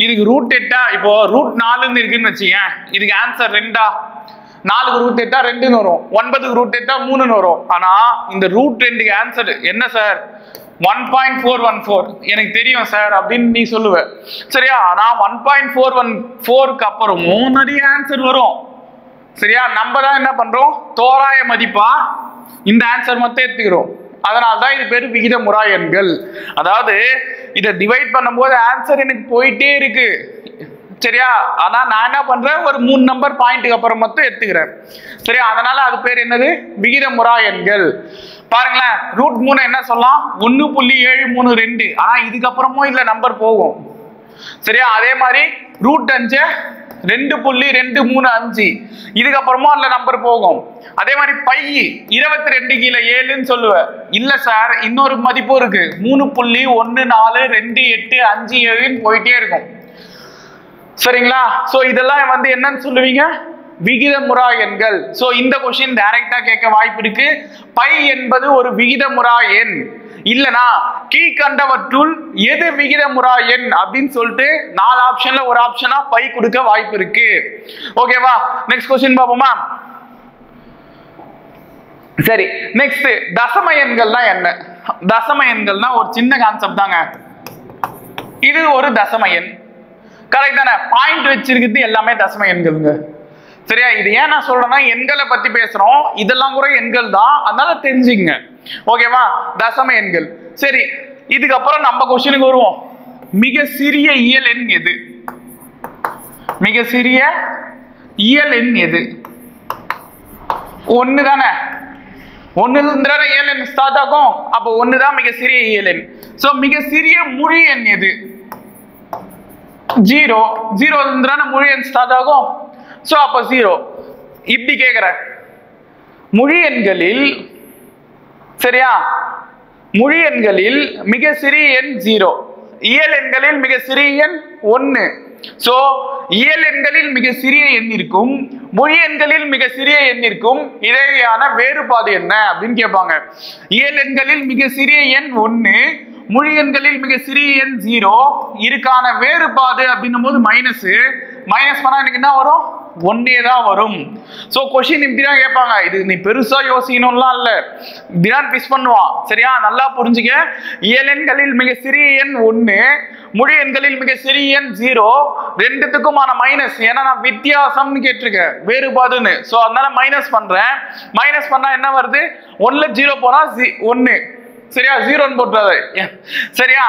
இதுக்கு √8 இப்போ √4 இருக்குன்னு வச்சுங்க, இதுக்கு ஆன்சர் 2, 4க்கு √8 2ன்னு வரும், 9க்கு √8 3ன்னு வரும். ஆனா இந்த √2க்கு ஆன்சர் என்ன சார்? 1.414. எனக்கு தெரியும் சார் அப்படின்னு நீ சொல்லுவ. சரியா, ஆனா 1.414க்கு அப்புறமும் நிறைய ஆன்சர் வரும். சரியா, நம்ம தான் என்ன பண்றோம், தோராய மதிப்பா இந்த ஆன்சர் மட்டும் எடுத்துக்கிறோம். அதனால்தான் இது பேரு விகிதமுறா எண்கள். அதாவது இதை டிவைட் பண்ணும்போது ஆன்சர் எனக்கு போயிட்டே இருக்கு. சரியா, ஆனா நான் என்ன பண்றேன், ஒரு 3 நம்பர் பாயிண்ட்டுக்கு அப்புறம் மட்டும் எடுத்துக்கிறேன். சரியா, அதனால அது பேர் என்னது? விகிதமுறா எண்கள். பாருங்களேன், √3 என்ன சொல்லலாம்? 1.732. ஆனா இதுக்கப்புறமும் இதுல நம்பர் போகும். சரியா, அதே மாதிரி √5 2.235, இதுக்கப்புறமும் அதுல நம்பர் போகும். அதே மாதிரி π 22 கீழே 7ன்னு சொல்லுவேன். இல்ல சார், இன்னொரு மதிப்பும் இருக்கு, 3.142857 போயிட்டே இருக்கும். சரிங்களா, சோ இதெல்லாம் வந்து என்னன்னு சொல்லுவீங்க? விகிதமுறா எண்கள். சோ இந்த क्वेश्चन டைரக்டா கேட்க வாய்ப்பு இருக்கு. π என்பது ஒரு விகிதமுறா எண். இல்லனா கீழ்கண்டவற்றுள் எது விகிதமுறா எண் அப்படின்னு சொல்லிட்டு 4 ஆப்ஷன்ல ஒரு ஆப்ஷனா π கொடுக்க வாய்ப்பு இருக்கு. ஓகேவா, நெக்ஸ்ட் क्वेश्चन பாப்போமா? சரி, நெக்ஸ்ட் தசம எண்கள்னா என்ன? தசம எண்கள்னா ஒரு சின்ன கான்செப்ட் தாங்க. இது ஒரு தசம எண், கரெக்ட் தானே? பாயிண்ட் வச்சிருக்கிறது எல்லாமே தசம எண்களுங்க. சரியா, இது ஏன் நான் சொல்றேன்னா, எண்களை பத்தி பேசுறோம், இதெல்லாம் கூட எண்கள் தான், அதனால தெரிஞ்சுங்க. ஓகேவா, தசம எண்கள். சரி, இதுக்கப்புறம் நம்ம क्वेश्चனுக்கு வருவோம். மிக சிறிய இயல் எண் எது? மிக சிறிய இயல் எண் எது? 1 தானே. 1 இயல் எண் ஸ்டார்ட் ஆகும். அப்போ 1 தான் மிக சிறிய இயல் எண். சோ மிக சிறிய முழு எண் எது? 0. 0 முழு எண் ஸ்டார்ட் ஆகும். சோ அப்ப 0. இப்படி கேக்குறேன், முழு எண்களில், சரியா, முழு எண்களில் மிக சிறிய எண் 0, இயல் எண்களில் மிக சிறிய எண் 1. சோ இயல் எண்களில் மிக சிறிய எண்ணிற்கும் முழு எண்களில் மிக சிறிய எண்ணிற்கும் இடையேயான வேறுபாடு என்ன அப்படின்னு கேட்பாங்க. இயல் எண்களில் மிக சிறிய எண் 1, முழு எண்களில் மிக சிறிய எண் 0, இதுக்கான வேறுபாடு அப்படின்னும் போது மைனஸ் பண்ணா எனக்கு என்ன வரும்? 1 தான் வரும். சோ क्वेश्चन இப்படிதான் கேட்பாங்க. இது நீ பெருசா யோசிக்கணும்லாம் இல்ல, இப்படிதான் ட்விஸ்ட் பண்ணுவான். சரியா, நல்லா புரிஞ்சுக்க. இயல் எண்களில் மிக சிறிய எண் 1, முழு எண்களில் மிக சிறிய எண் 0, ரெண்டுத்துக்குமான மைனஸ், ஏன்னா நான் வித்தியாசம்னு கேட்டிருக்கேன், வேறுபாடுன்னு. ஸோ அதனால மைனஸ் பண்றேன். மைனஸ் பண்ணா என்ன வருது? 1ல 0 போனா 1, சரியா? 0ன்னு போட்டுறாது, சரியா?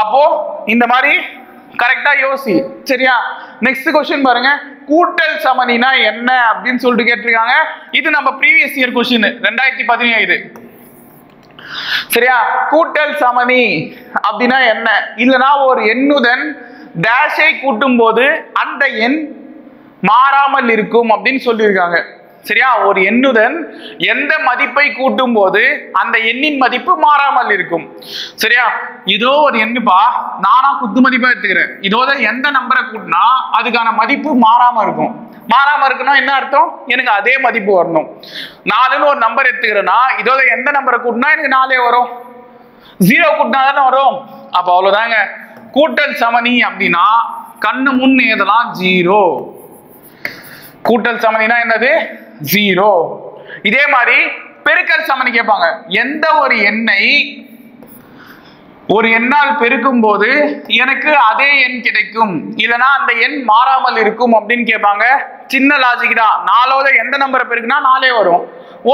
அப்போ இந்த மாதிரி கரெக்டா யோசி, சரியா? நெக்ஸ்ட் क्वेश्चन பாருங்க. கூட்டல் சமணினா என்ன அப்படின்னு சொல்லிட்டு கேட்டிருக்காங்க. இது நம்ம ப்ரீவியஸ் இயர் क्वेश्चन 2017. சரியா? கூட்டல் சமணி அப்படின்னா என்ன? இல்லனா ஒரு எண்ணுடன் டேஷை கூட்டும் போது அந்த எண் மாறாமல் இருக்கும் அப்படின்னு சொல்லியிருக்காங்க. சரியா? ஒரு எண்ணுடன் எந்த மதிப்பை கூட்டும் போது அந்த எண்ணின் மதிப்பு மாறாமல் இருக்கும். சரியா? இதோ ஒரு எண்ணுப்பா, நானா குத்து மதிப்பா எடுத்துக்கிறேன். இதோட எந்த நம்பரை கூட்டினா அதுக்கான மதிப்பு மாறாம இருக்கும். மாறாம இருக்குன்னா என்ன அர்த்தம்? எனக்கு அதே மதிப்பு வரணும். 4ன்னு ஒரு நம்பர் எடுத்துக்கிறேன்னா இதோட எந்த நம்பரை கூட்டினா எனக்கு 4 வரும். 0 கூட்டினா தானே வரும். அப்ப அவ்வளவுதாங்க. கூட்டல் சமணி அப்படின்னா கண்ணு முன் எழுதலாம் 0. கூட்டல் சமணினா என்னது? 0. இதே மாதிரி பெருக்கல் சமணி கேட்பாங்க. எந்த ஒரு எண்ணை ஒரு எண்ணால் பெருக்கும் போது எனக்கு அதே எண் கிடைக்கும், இல்லனா அந்த எண் மாறாமல் இருக்கும் அப்படின்னு கேட்பாங்க. சின்ன லாஜிக் தான். 4ஓட எந்த நம்பரை பெருக்குனா 4 வரும்,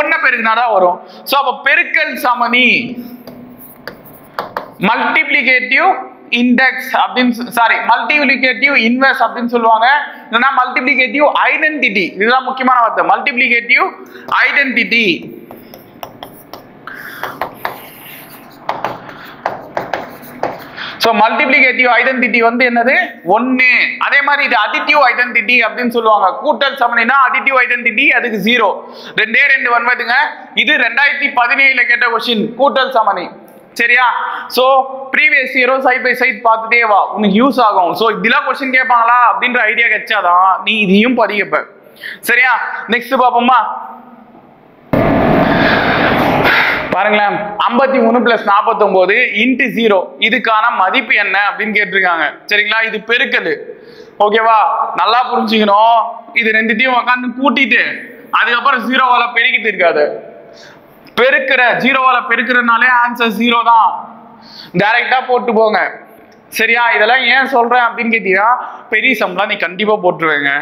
1 பெருக்குனா தான் வரும். சோ அப்ப பெருக்கல் சமணி மல்டிப்ளிகேட்டிவ் இண்டெக்ஸ் அப்படின்னு, சாரி, மல்டிப்ளிகேட்டிவ் இன்வெர்ஸ் அப்படின்னு சொல்லுவாங்க. இல்லைன்னா மல்டிப்ளிகேட்டிவ் ஐடென்டிட்டி. இதுதான் முக்கியமான வார்த்தை, multiplicative identity. So multiplicative identity வந்து என்னது? 1. அதே மாதிரி இது அடிட்டிவ் ஐடென்டிட்டி அப்படின்னு சொல்லுவாங்க. கூட்டல் சமணினா அடிட்டிவ் ஐடென்டிட்டி, அதுக்கு 0. 2 வருதுங்க. இது 2017 கேட்ட क्वेश्चन, கூட்டல் சமணி. சரியா? சோ ப்ரீவியஸ் இயரோ சைட் பை சைட் பார்த்துட்டே வா, உனக்கு யூஸ் ஆகும். சோ இதெல்லாம் क्वेश्चन கேட்பாங்களா அப்படின்ற ஐடியா கிடைச்சாதான் நீ இதையும் படிக்கப்ப. சரியா? நெக்ஸ்ட் பாப்போமா? பாருங்களேன். 53 + 49 × 0 இதுக்கான மதிப்பு என்ன அப்படின்னு கேட்டிருக்காங்க. சரிங்களா? இது பெருக்கல். ஓகேவா? நல்லா புரிஞ்சுக்கணும். இது ரெண்டுத்தையும் உட்காந்து கூட்டிட்டு அதுக்கப்புறம் 0வால பெருக்கிட்டு இருக்காது. பெருக்கிற 0வால பெருக்கிறதுனாலே ஆன்சர் 0 தான். டைரக்டா போட்டு போங்க. சரியா? இதெல்லாம் ஏன் சொல்றேன் அப்படின்னு கேட்டீங்கன்னா, பெரிய சம்லாம் நீ கண்டிப்பா போட்டுருவேங்க.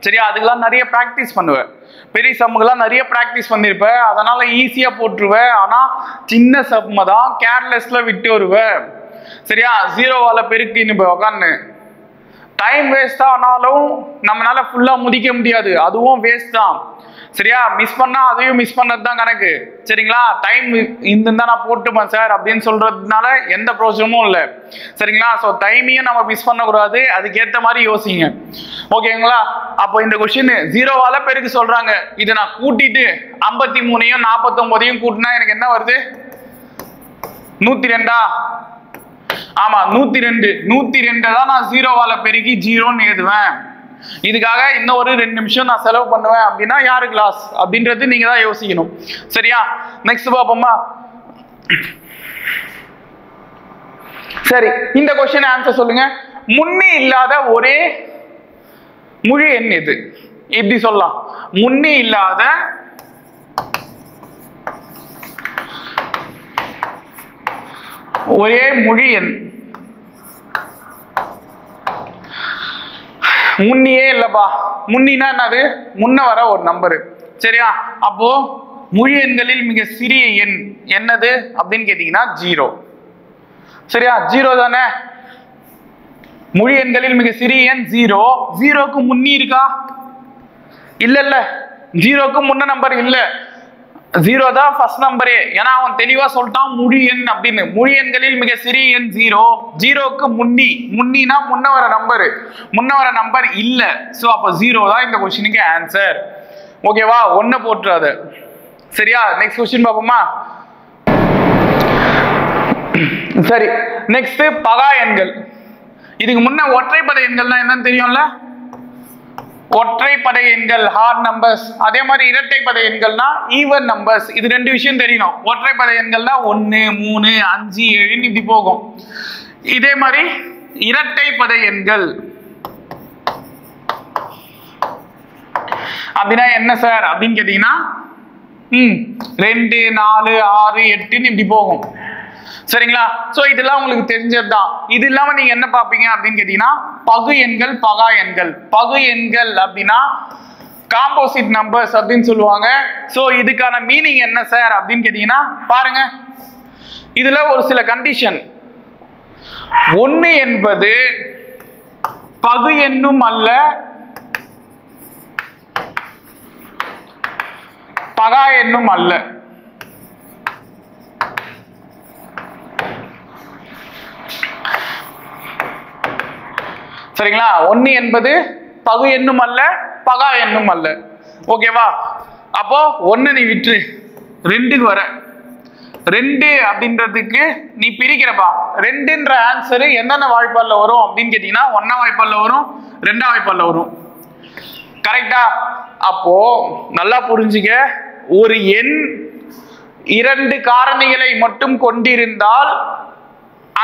சரியா? அதுக்கெல்லாம் நிறைய பிராக்டிஸ் பண்ணுவேன். பெரிய சம்முக்கெல்லாம் நிறைய பிராக்டிஸ் பண்ணிருப்பேன், அதனால ஈஸியா போட்டுருவேன். ஆனா சின்ன சம்ம தான் கேர்லெஸ்ல விட்டு வருவேன். சரியா? 0வால பெருக்கின்னு போய் உட்காந்து டைம் வேஸ்ட் ஆனாலும் நம்மளால ஃபுல்லா முடிக்க முடியாது, அதுவும் வேஸ்ட் தான். சரியா? மிஸ் பண்ணா அதையும் மிஸ் பண்ணது தான் கணக்கு. சரிங்களா? டைம் இந்த நான் போட்டுப்பேன் சார் அப்படின்னு சொல்றதுனால எந்த பிரோஜனமும் இல்லை. சரிங்களா? ஸோ டைமையும் நம்ம மிஸ் பண்ணக்கூடாது, அதுக்கேற்ற மாதிரி யோசிங்க. ஓகேங்களா? அப்போ இந்த கொஸ்டின் 0வால பெருக்கு சொல்றாங்க. இதை நான் கூட்டிட்டு 53ஐயும் 49ஐயும் கூட்டினா எனக்கு என்ன வருது? 102. ஆமா, 102. 102 தான் நான் 0வால பெருக்கி 0ன்னு எழுதுவேன். இதுக்காக இன்னும் ஒரு 2 நிமிஷம் நான் செலவு பண்ணுவேன் அப்படின்னா யாரு கிளாஸ் அப்படின்றது நீங்க தான் யோசிக்கணும். சரியா? நெக்ஸ்ட் பாப்போமா? சரி, இந்த क्वेश्चन ஆன்சர் சொல்லுங்க. முன்னே இல்லாத ஒரே முழு எண் எது? எப்படி சொல்லலாம்? முன்னே இல்லாத ஒரே முழு எண். முன்னியே இல்லப்பா. முன்னினா என்னது? முன்ன வர ஒரு நம்பரு. சரியா? அப்போ முழு எண்களில் மிக சிறிய எண் என்னது அப்படின்னு கேட்டீங்கன்னா 0. சரியா? 0 தானே. முழு எண்களில் மிக சிறிய எண் 0. 0க்கு முன்னி இருக்கா? இல்ல இல்ல, 0க்கு முன்ன நம்பர் இல்ல. 0 தான் ஃபர்ஸ்ட் நம்பரே. ஏன்னா அவன் தெளிவா சொல்லிட்டான் முழு எண் அப்படின்னு. முழு எண்களில் மிக சிறிய எண் 0. 0க்கு முன்னி. முன்னினா முன்ன வர நம்பரு. முன்ன வர நம்பர் இல்ல. சோ அப்ப 0 தான் இந்த क्वेश्चनக்கு ஆன்சர். ஓகேவா? 1 போட்டுறாத. சரியா? நெக்ஸ்ட் क्वेश्चन பாப்போமா? சரி, நெக்ஸ்ட் பகா எண்கள். இதுக்கு முன்ன ஒற்றைப்படை எண்கள்னா என்னன்னு தெரியும்ல? ஒற்றைப்படை எண்கள் ஹார்ட் நம்பர்ஸ். அதே மாதிரி இரட்டைப்படை எண்கள்னா ஈவன் நம்பர்ஸ். இது 2 விஷயம் தெரியணும். ஒற்றைப்படை எண்கள்னா 1, 3, 5, 7 இப்படி போகும். இதே மாதிரி இரட்டைப்படை எண்கள் அப்படின்னா என்ன சார் அப்படின்னு கேட்டீங்கன்னா 2, 4, 6, 8 இப்படி போகும். சரிங்களா? சோ இதெல்லாம் உங்களுக்கு தெரிஞ்சதுதான். இது இல்லாம நீங்க என்ன பாப்பீங்க அப்படின்னு கேட்டீங்கன்னா பகு எண்கள், பகா எண்கள். பகு எண்கள் அப்படின்னா காம்போசிட் நம்பர்ஸ் அப்படின்னு சொல்லுவாங்க. சோ இதுக்கான மீனிங் என்ன சார் அப்படின்னு கேட்டீங்கன்னா பாருங்க, இதுல ஒரு சில கண்டிஷன். 1 என்பது பகு எண்ணும் அல்ல, பகா எண்ணும் அல்ல. சரிங்களா? 1 என்பது பகு எண்ணும் அல்ல, பகா எண்ணும் அல்ல. ஓகேவா? அப்போ 1 நீ விட்டு 2க்கு வர, 2 அப்படின்றதுக்கு நீ பிரிக்கிறப்பா. 2ன்ற ஆன்சர் என்னென்ன வாய்ப்பால்ல வரும் அப்படின்னு கேட்டீங்கன்னா 1ஆம் வாய்ப்பால்ல வரும், 2ஆம் வாய்ப்பால்ல வரும். கரெக்டா? அப்போ நல்லா புரிஞ்சுக்க, ஒரு எண் 2 காரணிகளை மட்டும் கொண்டிருந்தால்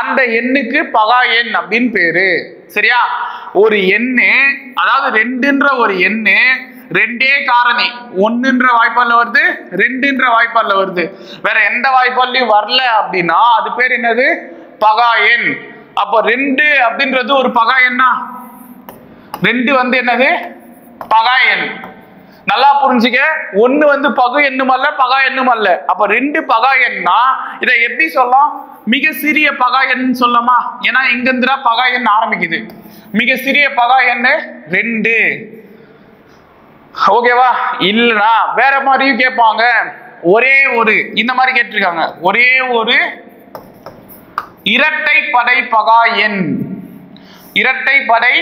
அந்த எண்ணுக்கு பகா எண் அப்படின்னு பேரு. சரியா? ஒரு எண்ணு, அதாவது 2ன்ற ஒரு எண்ணு 2 காரணி, 1ன்ற வாய்ப்பால்ல வருது, 2ன்ற வாய்ப்பால்ல வருது, வேற எந்த வாய்ப்பால்லையும் வரல அப்படின்னா அது பேர் என்னது? பகா எண். அப்போ 2 அப்படின்றது ஒரு பகா எண்ணா? 2 வந்து என்னது? பகா எண். நல்லா புரிஞ்சுக்க, 1 வந்து பகு எண்ணும் அல்ல, பகா எண்ணும் அல்ல. அப்ப 2 பகா எண்ணா இதை எப்படி சொல்லலாம்? மிக சிறிய பகா எண் சொல்லலாமா? ஏன்னா இங்க இருந்துடா பகா எண் ஆரம்பிக்குது. மிக சிறிய பகா எண் 2. ஓகேவா? இல்லனா வேற மாதிரியும் கேட்பாங்க. ஒரே ஒரு இந்த மாதிரி கேட்டிருக்காங்க, ஒரே ஒரு இரட்டைப்படை பகா எண். இரட்டைப்படை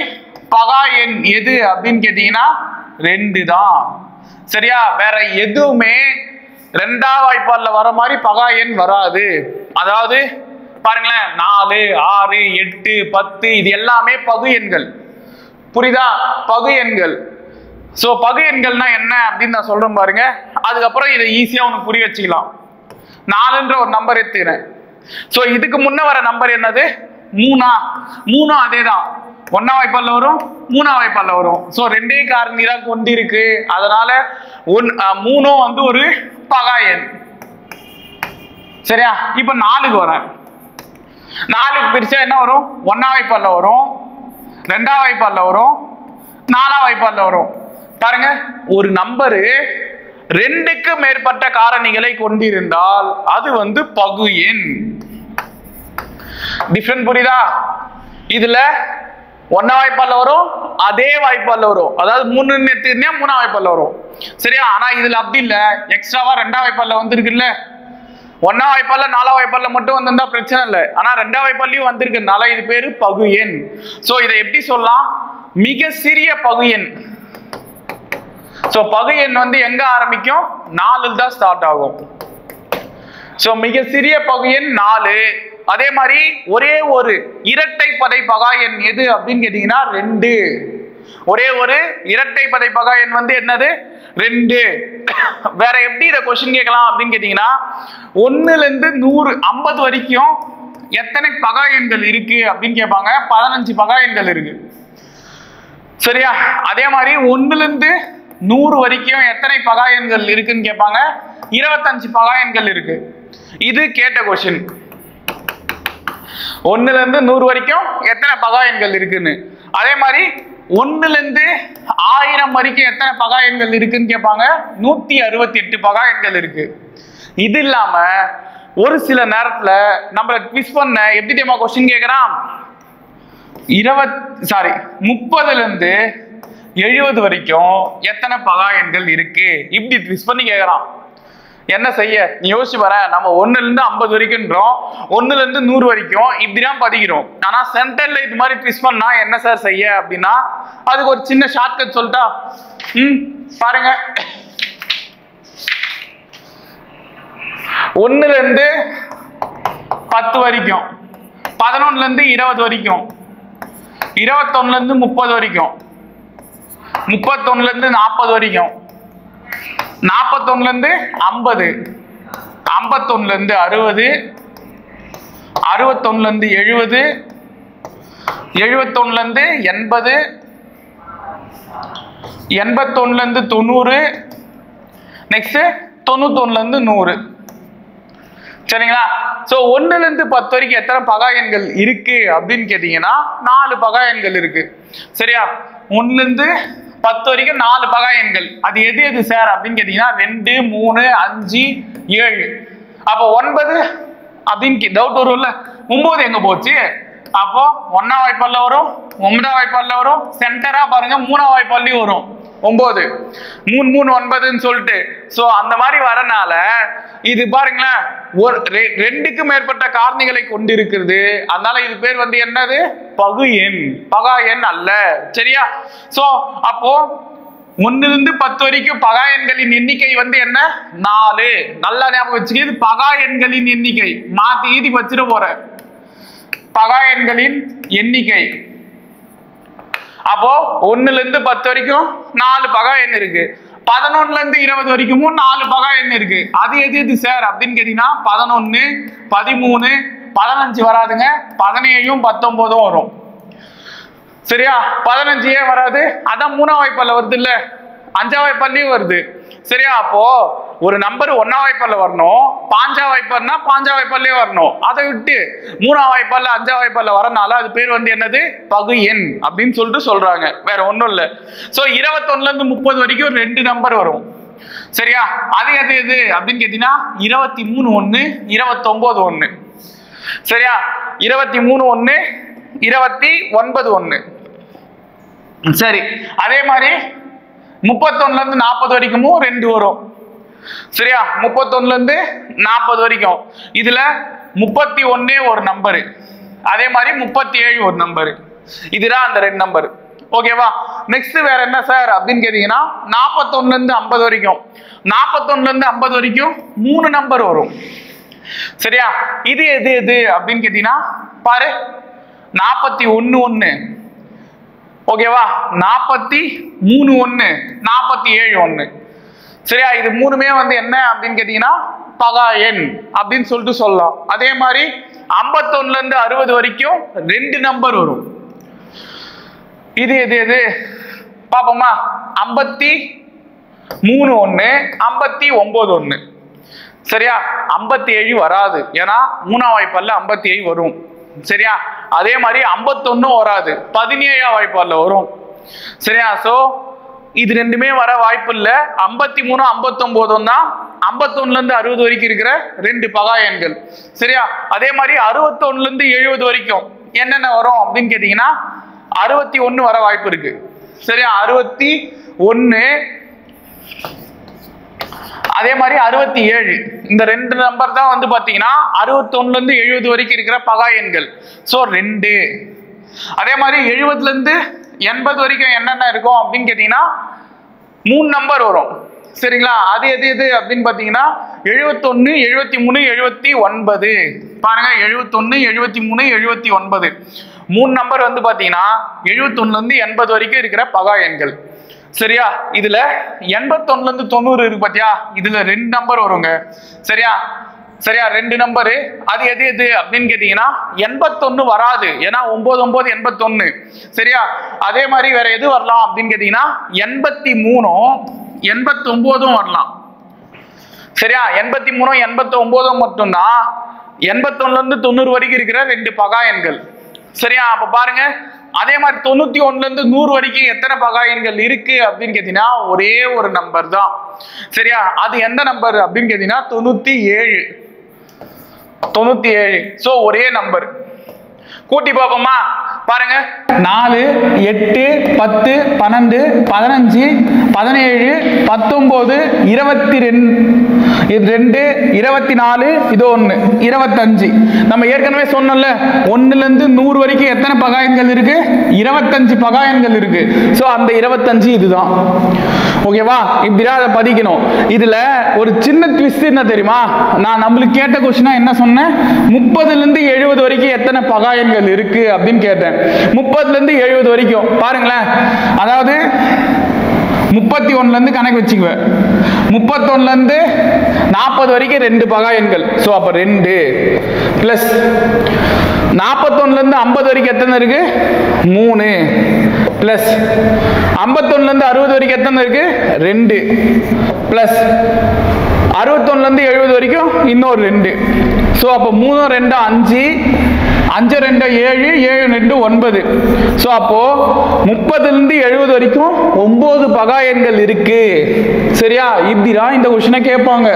பகா எண் எது அப்படின்னு கேட்டீங்கன்னா 2 தான். சரியா? வேற எதுவுமே 2ஆம் வாய்ப்பால்ல வர மாதிரி பகா எண் வராது. அதாவது பாருங்களேன், 4, 6, 8, 10 இது எல்லாமே பகு எண்கள். புரியுதா? பகு எண்கள். சோ பகு எண்கள்னா என்ன அப்படின்னு நான் சொல்றேன் பாருங்க. அதுக்கப்புறம் இதை ஈஸியா உனக்கு புரிய வச்சுக்கலாம். 4ன்ற ஒரு நம்பர் எடுத்துக்கிறேன். சோ இதுக்கு முன்ன வர நம்பர் என்னது? 3 அதேதான். 1ஆம் வாய்ப்பால்ல வரும், 3ஆம் வாய்ப்பால்ல வரும். சோ 2 காரணி தான் கொண்டிருக்கு. அதனால 3 வந்து ஒரு பகா எண். சரியா? இப்ப 4க்கு வரேன். 4க்கு பிரிச்சா என்ன வரும்? 1ஆம் வாய்ப்பால்ல வரும், 2ஆம் வாய்ப்பால்ல வரும், 4ஆம் வாய்ப்பால்ல வரும். பாருங்க, ஒரு நம்பரு 2க்கு மேற்பட்ட காரணிகளை கொண்டிருந்தால் அது வந்து பகு எண். டிஃபரண்ட் புரியுதா? இதுல 1ஆம் வாய்ப்பால்ல வரும், அதே வாய்ப்பால்ல வரும். அதாவது 3 எடுத்துக்கிட்டா 3ஆம் வாய்ப்பால்ல வரும். சரியா? ஆனா இதுல அப்படி இல்ல, எக்ஸ்ட்ராவா 2ஆம் வாய்ப்பால்ல வந்திருக்குல்ல. 1ஆம் வாய்ப்பால்ல 4ஆம் வாய்ப்பால்ல மட்டும் வந்திருந்தா பிரச்சனை இல்லை. ஆனா 2ஆம் வாய்ப்பால்லையும் வந்திருக்கிறதுனால இது பேரு பகு எண். சோ இதை எப்படி சொல்லலாம்? மிக சிறிய பகு எண். சோ பகு எண் வந்து எங்க ஆரம்பிக்கும்? 4 தான் ஸ்டார்ட் ஆகும். சோ மிக சிறிய பகு எண் 4. அதே மாதிரி ஒரே ஒரு இரட்டைப்படை பகா எண் எது அப்படின்னு கேட்டீங்கன்னா 2. ஒரே ஒரு இரட்டைப்படை பகா எண் வந்து என்னது? 2. வேற எப்படி இதை கொஸ்டின் கேட்கலாம் அப்படின்னு கேட்டீங்கன்னா 1ல இருந்து 150 வரைக்கும் எத்தனை பகா எண்கள் இருக்கு அப்படின்னு கேட்பாங்க. 15 பகா எண்கள் இருக்கு. சரியா? அதே மாதிரி 1ல இருந்து 100 வரைக்கும் எத்தனை பகா எண்கள் இருக்குன்னு கேட்பாங்க. 25 பகா எண்கள் இருக்கு. இது கேட்ட கொஸ்டின். 1ல இருந்து 100 வரைக்கும் எத்தனை பகா எண்கள் இருக்குன்னு. அதே மாதிரி 1ல இருந்து 1000 வரைக்கும் எத்தனை பகா எண்கள் இருக்குன்னு கேட்பாங்க. 168 பகா எண்கள் இருக்கு. இது இல்லாம ஒரு சில நேரத்துல நம்மள ட்விஸ்ட் பண்ண எப்படி தெரியுமா கொஸ்டின் கேட்கறான்? 30ல இருந்து 70 வரைக்கும் எத்தனை பகா எண்கள் இருக்கு இப்படி ட்விஸ்ட் பண்ணி கேட்கறான். என்ன செய்ய? நீ யோசிச்சு பாரு. நம்ம 1ல இருந்து 50 வரைக்கும்ன்றோம், 1ல இருந்து 100 வரைக்கும் இப்படிதான் படிக்கிறோம். ஆனா சென்டர்ல இது மாதிரி ட்விஸ்ட் பண்ணா என்ன சார் செய்ய அப்படின்னா அதுக்கு ஒரு சின்ன ஷார்ட்கட் சொல்லிட்டா? பாருங்க, 1ல இருந்து 10 வரைக்கும், 11ல இருந்து 20 வரைக்கும், 21ல இருந்து 30 வரைக்கும், 31ல இருந்து 40 வரைக்கும், 41ல இருந்து 50, 51ல இருந்து 60, 61ல இருந்து 70, 71ல இருந்து 80, 81ல இருந்து 90, நெக்ஸ்ட் 91ல இருந்து 100. சரிங்களா? சோ 1ல இருந்து 10 வரைக்கும் எத்தனை பகா எண்கள் இருக்கு அப்படின்னு கேட்டீங்கன்னா 4 பகா எண்கள் இருக்கு. சரியா? 1ல இருந்து 10 வரைக்கும் 4 பகா எண்கள். அது எது எது சார் அப்படின்னு கேட்டீங்கன்னா 2, 3, 5, 7. அப்போ 9 அப்படின்னு டவுட் வரும்ல, 9 எங்க போச்சு? அப்போ 1ஆம் வாய்ப்பால்ல வரும், 9ஆம் வாய்ப்பால்ல வரும், சென்டரா பாருங்க 3ஆம் வாய்ப்பால்லையும் வரும் 9. 3 3 9ன்னு சொல்லிட்டு. சோ அந்த மாதிரி வரனால இது பாருங்களேன், ரெண்டுக்கு மேற்பட்ட காரணிகளை கொண்டிருக்கிறது. அதனால இது பேர் வந்து என்னது? பகு எண், பகா எண் அல்ல. சரியா? சோ அப்போ 1ல இருந்து 10 வரைக்கும் பகா எண்களின் எண்ணிக்கை வந்து என்ன? 4. நல்லா ஞாபகம் வச்சுக்க, இது பகா எண்களின் எண்ணிக்கை. மாத்தி ஈதி வச்சிட போற பகா எண்களின் எண்ணிக்கை. அப்போ 1ல இருந்து 10 வரைக்கும் 4 பகா எண் இருக்கு. 11ல இருந்து 20 வரைக்கும் 4 பகா எண் இருக்கு. அது எது எது சார் அப்படின்னு கேட்டீங்கன்னா 11, 13, 15 வராதுங்க, 17, 19 வரும். சரியா? 15 ஏன் வராது? அதான் 3ஆம் வாய்ப்பால்ல வருது இல்ல, 5ஆம் வாய்ப்பால்லையும் வருது. சரியா? அப்போ ஒரு நம்பர் 1ஆம் வாய்ப்பால்ல வரணும், 5ஆம் வாய்ப்பால்னா 5ஆம் வாய்ப்பால்லே வரணும். அதை விட்டு 3ஆம் வாய்ப்பால்ல 5ஆம் வாய்ப்பால்ல வரனால அது பேர் வந்து என்னது? பகு எண் அப்படின்னு சொல்லிட்டு சொல்றாங்க. வேற ஒண்ணும் இல்ல. சோ 21ல இருந்து 30 வரைக்கும் 2 நம்பர் வரும். சரியா? அது எது எது அப்படின்னு கேட்டீங்கன்னா 23 1, 29 1. சரியா? 23 1, 29 1. சரி, அதே மாதிரி 31ல இருந்து 40 வரைக்கும் 2 வரும். சரியா? 31ல இருந்து 40 வரைக்கும் இதுல 31 ஒரு நம்பரு, அதே மாதிரி 37 ஒரு நம்பரு. இதுதான் அந்த 2 நம்பர். ஓகேவா? நெக்ஸ்ட் வேற என்ன சார் அப்படின்னு கேட்டீங்கன்னா 41ல இருந்து 50 வரைக்கும், 41ல இருந்து 50 வரைக்கும் 3 நம்பர் வரும். சரியா? இது எது எது அப்படின்னு கேட்டீங்கன்னா பாரு, 41 1. ஓகேவா? 43 1, 47 1. சரியா? இது மூணுமே வந்து என்ன அப்படின்னு கேட்டீங்கன்னா பகா எண் அப்படின்னு சொல்லிட்டு சொல்லலாம். அதே மாதிரி 51ல இருந்து 60 வரைக்கும் 2 நம்பர் வரும். இது எது எது பாப்போமா? 53 1, 59 1. சரியா? 57 வராது, ஏன்னா 3ஆம் வாய்ப்பால்ல 57 வரும். சரியா? அதே மாதிரி 51 வராது, 17ஆம் வாய்ப்பால்ல வரும். சரியா? சோ இது ரெண்டுமே வர வாய்ப்பு இல்ல. 53 59 தான் 51ல இருந்து 60 வரைக்கும் இருக்கிற 2 பகா எண்கள். சரியா? அதே மாதிரி 61ல இருந்து 70 வரைக்கும் என்னென்ன வரும் அப்படின்னு கேட்டீங்கன்னா 61 வர வாய்ப்பு இருக்கு. சரியா? 61, அதே மாதிரி 67. இந்த 2 நம்பர் தான் வந்து பாத்தீங்கன்னா 61ல இருந்து 70 வரைக்கும் இருக்கிற பகா எண்கள். சோ 2. அதே மாதிரி 70ல இருந்து 80 வரைக்கும் என்னென்ன இருக்கும் அப்படின்னு கேட்டீங்கன்னா 3 நம்பர் வரும். சரிங்களா? அது எது எது அப்படின்னு பாத்தீங்கன்னா 71 73 79. பாருங்க, 71 73 79 3 நம்பர் வந்து பாத்தீங்கன்னா 71ல இருந்து 80 வரைக்கும் இருக்கிற பகா எண்கள். சரியா? இதுல 81ல இருந்து 90 இருக்கு பாத்தியா, இதுல 2 நம்பர் வருங்க. சரியா? சரியா? 2 நம்பரு. அது எது எது அப்படின்னு கேட்டீங்கன்னா 81 வராது, ஏன்னா 9 9 81. சரியா? அதே மாதிரி வேற எது வரலாம் அப்படின்னு கேட்டீங்கன்னா 83 89 வரலாம். சரியா? 83 89 மட்டும்தான் 81ல இருந்து 90 வரைக்கும் இருக்கிற 2 பகா எண்கள். சரியா? அப்ப பாருங்க, அதே மாதிரி 91ல இருந்து 100 வரைக்கும் எத்தனை பகா எண்கள் இருக்கு அப்படின்னு கேட்டீங்கன்னா ஒரே ஒரு நம்பர் தான். சரியா? அது எந்த நம்பர் அப்படின்னு கேட்டீங்கன்னா 97. 97. சோ ஒரே நம்பர். கூட்டி பார்ப்போமா? பாருங்க, 4 8 10 12 15 17 19 22 24 இது 1 25. நம்ம ஏற்கனவே சொன்னோம்ல 1ல இருந்து 100 வரைக்கும் எத்தனை பகா எண்கள் இருக்கு? 25 பகா எண்கள் இருக்கு. சோ அந்த 25 இதுதான். ஓகேவா? இப்படிதான் அதை பதிக்கணும். இதுல ஒரு சின்ன ட்விஸ்ட் என்ன தெரியுமா? நான் நம்மளுக்கு கேட்ட கொஸ்டினா என்ன சொன்னேன்? 30ல இருந்து 70 வரைக்கும் எத்தனை பகா எண்கள் இருக்கு அப்படின்னு கேட்டேன். 30ல இருந்து 70 வரைக்கும் பாருங்களேன். அதாவது 31ல இருந்து கணக்கு வச்சுக்குவேன். 31ல இருந்து 40 வரைக்கும் 2 பகா எண்கள். சோ அப்ப 2 பிளஸ் 41ல இருந்து 50 வரைக்கும் எத்தனை இருக்கு? 3 பிளஸ் 51ல இருந்து 60 வரைக்கும் எத்தனை இருக்கு? 2 பிளஸ் 61ல இருந்து 70 வரைக்கும் இன்னொரு 2. ஸோ அப்போ 3 2 5, 5 2 7, 7 2 9. ஸோ அப்போ 30ல இருந்து 70 வரைக்கும் 9 பகா எண்கள் இருக்கு. சரியா? இப்படிதான் இந்த கொஸ்டினை கேட்பாங்க.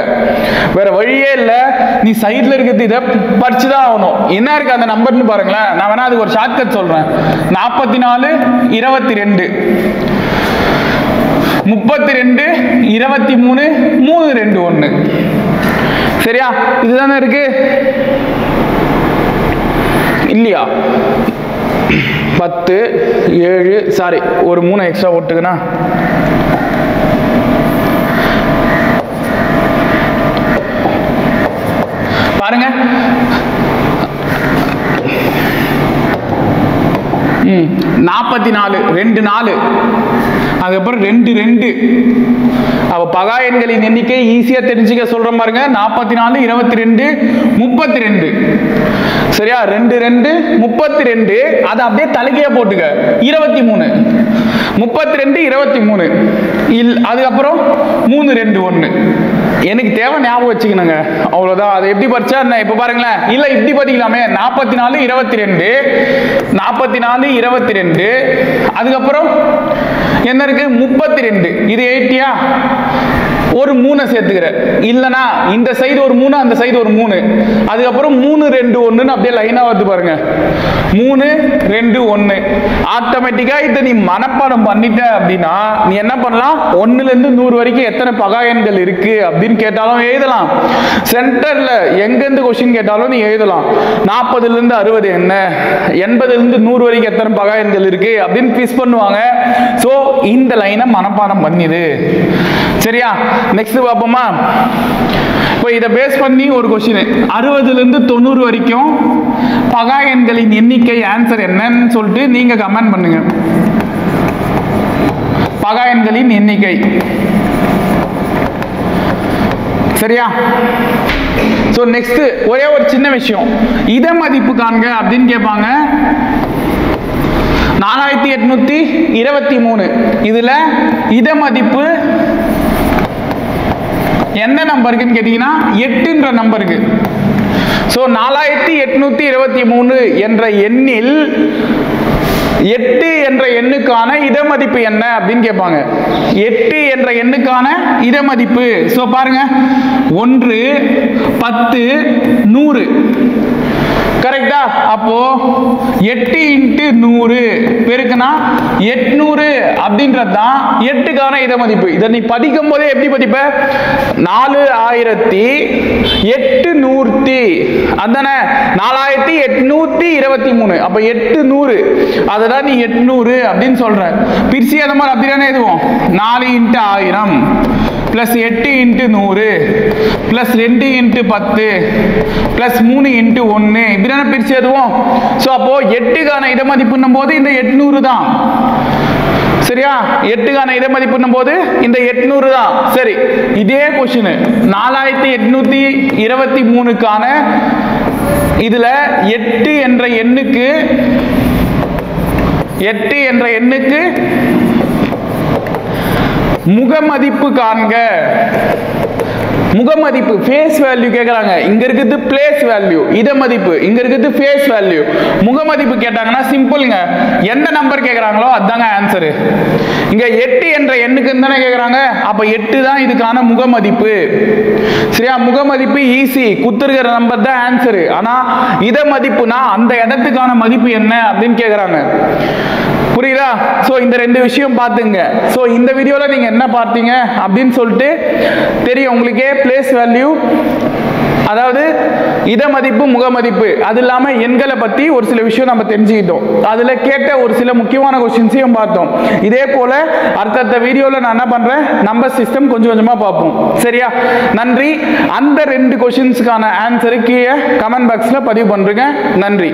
வேற வழியே இல்லை. நீ சைட்ல இருக்கிறது இதை படிச்சுதான் ஆகணும். என்ன இருக்கு அந்த நம்பர்னு பாருங்களேன். நான் வேணா அதுக்கு ஒரு ஷார்ட்கட் சொல்றேன். 44 22, 32 23, 3 2 1. சரியா? இதுதானே இருக்கு இல்லையா? 10 7 சாரி ஒரு 3 எக்ஸ்ட்ரா போட்டுக்கனா பாருங்க. 44 2 4, அதுக்கப்புறம் 2 2. அப்ப பகா எண்களின் எண்ணிக்கை ஈஸியா தெரிஞ்சுக்க சொல்ற பாருங்க. 44 22 32. சரியா? 2 2 32. அதை அப்படியே தலைகையா போட்டுக்க. 23 32 23. அதுக்கப்புறம் 3 2 1. எனக்கு தேவை ஞாபகம் வச்சுக்கணுங்க, அவ்வளவுதான். அதை எப்படி படிச்சா இப்ப பாருங்களேன். இல்ல இப்படி படிக்கலாமே. 44 22, 44 22. அதுக்கப்புறம் என்ன இருக்கு? 32. இது 80யா? ஒரு 3 சேர்த்துக்கிற. இல்லனா இந்த சைடு ஒரு 3, அந்த சைடு ஒரு 3. அதுக்கப்புறம் 3 2 1 அப்படியே லைனா வந்து பாருங்க. 3 2 1. ஆட்டோமேட்டிக்கா இதை நீ மனப்பாடம் பண்ணிட்ட அப்படின்னா நீ என்ன பண்ணலாம்? 1ல இருந்து 100 வரைக்கும் எத்தனை பகா எண்கள் இருக்கு அப்படின்னு கேட்டாலும் எழுதலாம். சென்டர்ல எங்க இருந்து கொஸ்டின் கேட்டாலும் நீ எழுதலாம். 40ல இருந்து 60 என்ன, 80ல இருந்து 100 வரைக்கும் எத்தனை பகா எண்கள் இருக்கு அப்படின்னு குவிஸ் பண்ணுவாங்க. சோ இந்த லைனை மனப்பாடம் பண்ணிடு. சரியா? நெக்ஸ்ட் பாப்போமா? இப்போ இதை பேஸ் பண்ணி ஒரு கொஸ்டின். 60ல இருந்து 90 வரைக்கும் பகா எண்களின் எண்ணிக்கை ஆன்சர் என்னன்னு சொல்லிட்டு நீங்க கமெண்ட் பண்ணுங்க. பகா எண்களின் எண்ணிக்கை. சரியா? சோ நெக்ஸ்ட் ஒரே ஒரு சின்ன விஷயம். இத மதிப்பு காண்க அப்படின்னு கேட்பாங்க. 4823. இதுல இத மதிப்பு என்ன நம்பருக்குன்னு கேட்டீங்கன்னா 8ன்ற நம்பருக்கு. சோ 4823 என்ற எண்ணில் 8 என்ற எண்ணுக்கான இட மதிப்பு என்ன அப்படின்னு கேட்பாங்க. 8 என்ற எண்ணுக்கான இட மதிப்பு. சோ பாருங்க, 1 10 100. கரெக்டா? அப்போ 8 × 100 பெருக்குனா 800 அப்படின்றது தான் 8க்கான இட மதிப்பு. இதை நீ படிக்கும் போதே எப்படி படிப்ப? 4800 அதானே? 4823. அப்ப 800 அததான் நீ 800 அப்படின்னு சொல்ற. பிரிச்சு அந்த மாதிரி அப்படிதானே எதுவும் 4 × 1000 plus 8 × 100 plus 2 × 10 plus 3 × 1 இப்படிதானே பிரிச்சு எதுவும். சோ அப்போ 8க்கான இட மதிப்புன்னும் போது இந்த 800 தான். சரியா? 8க்கான இட மதிப்புன்னும் போது இந்த 800 தான். சரி, இதே கொஸ்டின் 4823க்கான இதுல 8 என்ற எண்ணுக்கு முகமதிப்பு காண்க. முகமதிப்பு ஃபேஸ் வேல்யூ கேக்குறாங்க. இங்க இருக்குது பிளேஸ் வேல்யூ இத மதிப்பு, இங்க இருக்குது ஃபேஸ் வேல்யூ. முகமதிப்பு கேட்டாங்கன்னா சிம்பிள்ங்க. எந்த நம்பர் கேக்குறாங்களோ அதாங்க ஆன்சர். இங்க 8 என்ற எண்ணுக்கு தானே கேக்குறாங்க. அப்ப 8 தான் இதுக்கான முகமதிப்பு. சரியா? முகமதிப்பு ஈஸி, குத்துருக்கிற நம்பர் தான் ஆன்சர். ஆனா இத மதிப்புனா அந்த இடத்துக்கான மதிப்பு என்ன அப்படின்னு கேக்குறாங்க. புரியுதா? சோ இந்த ரெண்டு விஷயம் பாத்துங்க. சோ இந்த வீடியோல நீங்க என்ன பார்த்தீங்க அப்படின்னு சொல்லிட்டு தெரியும் உங்களுக்கே. பிளேஸ் வேல்யூ, அதாவது இட மதிப்பு, முகமதிப்பு, அது இல்லாம எண்களை பத்தி ஒரு சில விஷயம் நம்ம தெரிஞ்சுக்கிட்டோம். அதுல கேட்ட ஒரு சில முக்கியமான கொஸ்டின்ஸையும் பார்த்தோம். இதே போல அடுத்த வீடியோல நான் என்ன பண்றேன், நம்பர் சிஸ்டம் கொஞ்சம் கொஞ்சமா பார்ப்போம். சரியா? நன்றி. அந்த 2 கொஸ்டின்ஸ்க்கான ஆன்சர் கீழே கமெண்ட் பாக்ஸ்ல பதிவு பண்றேங்க. நன்றி.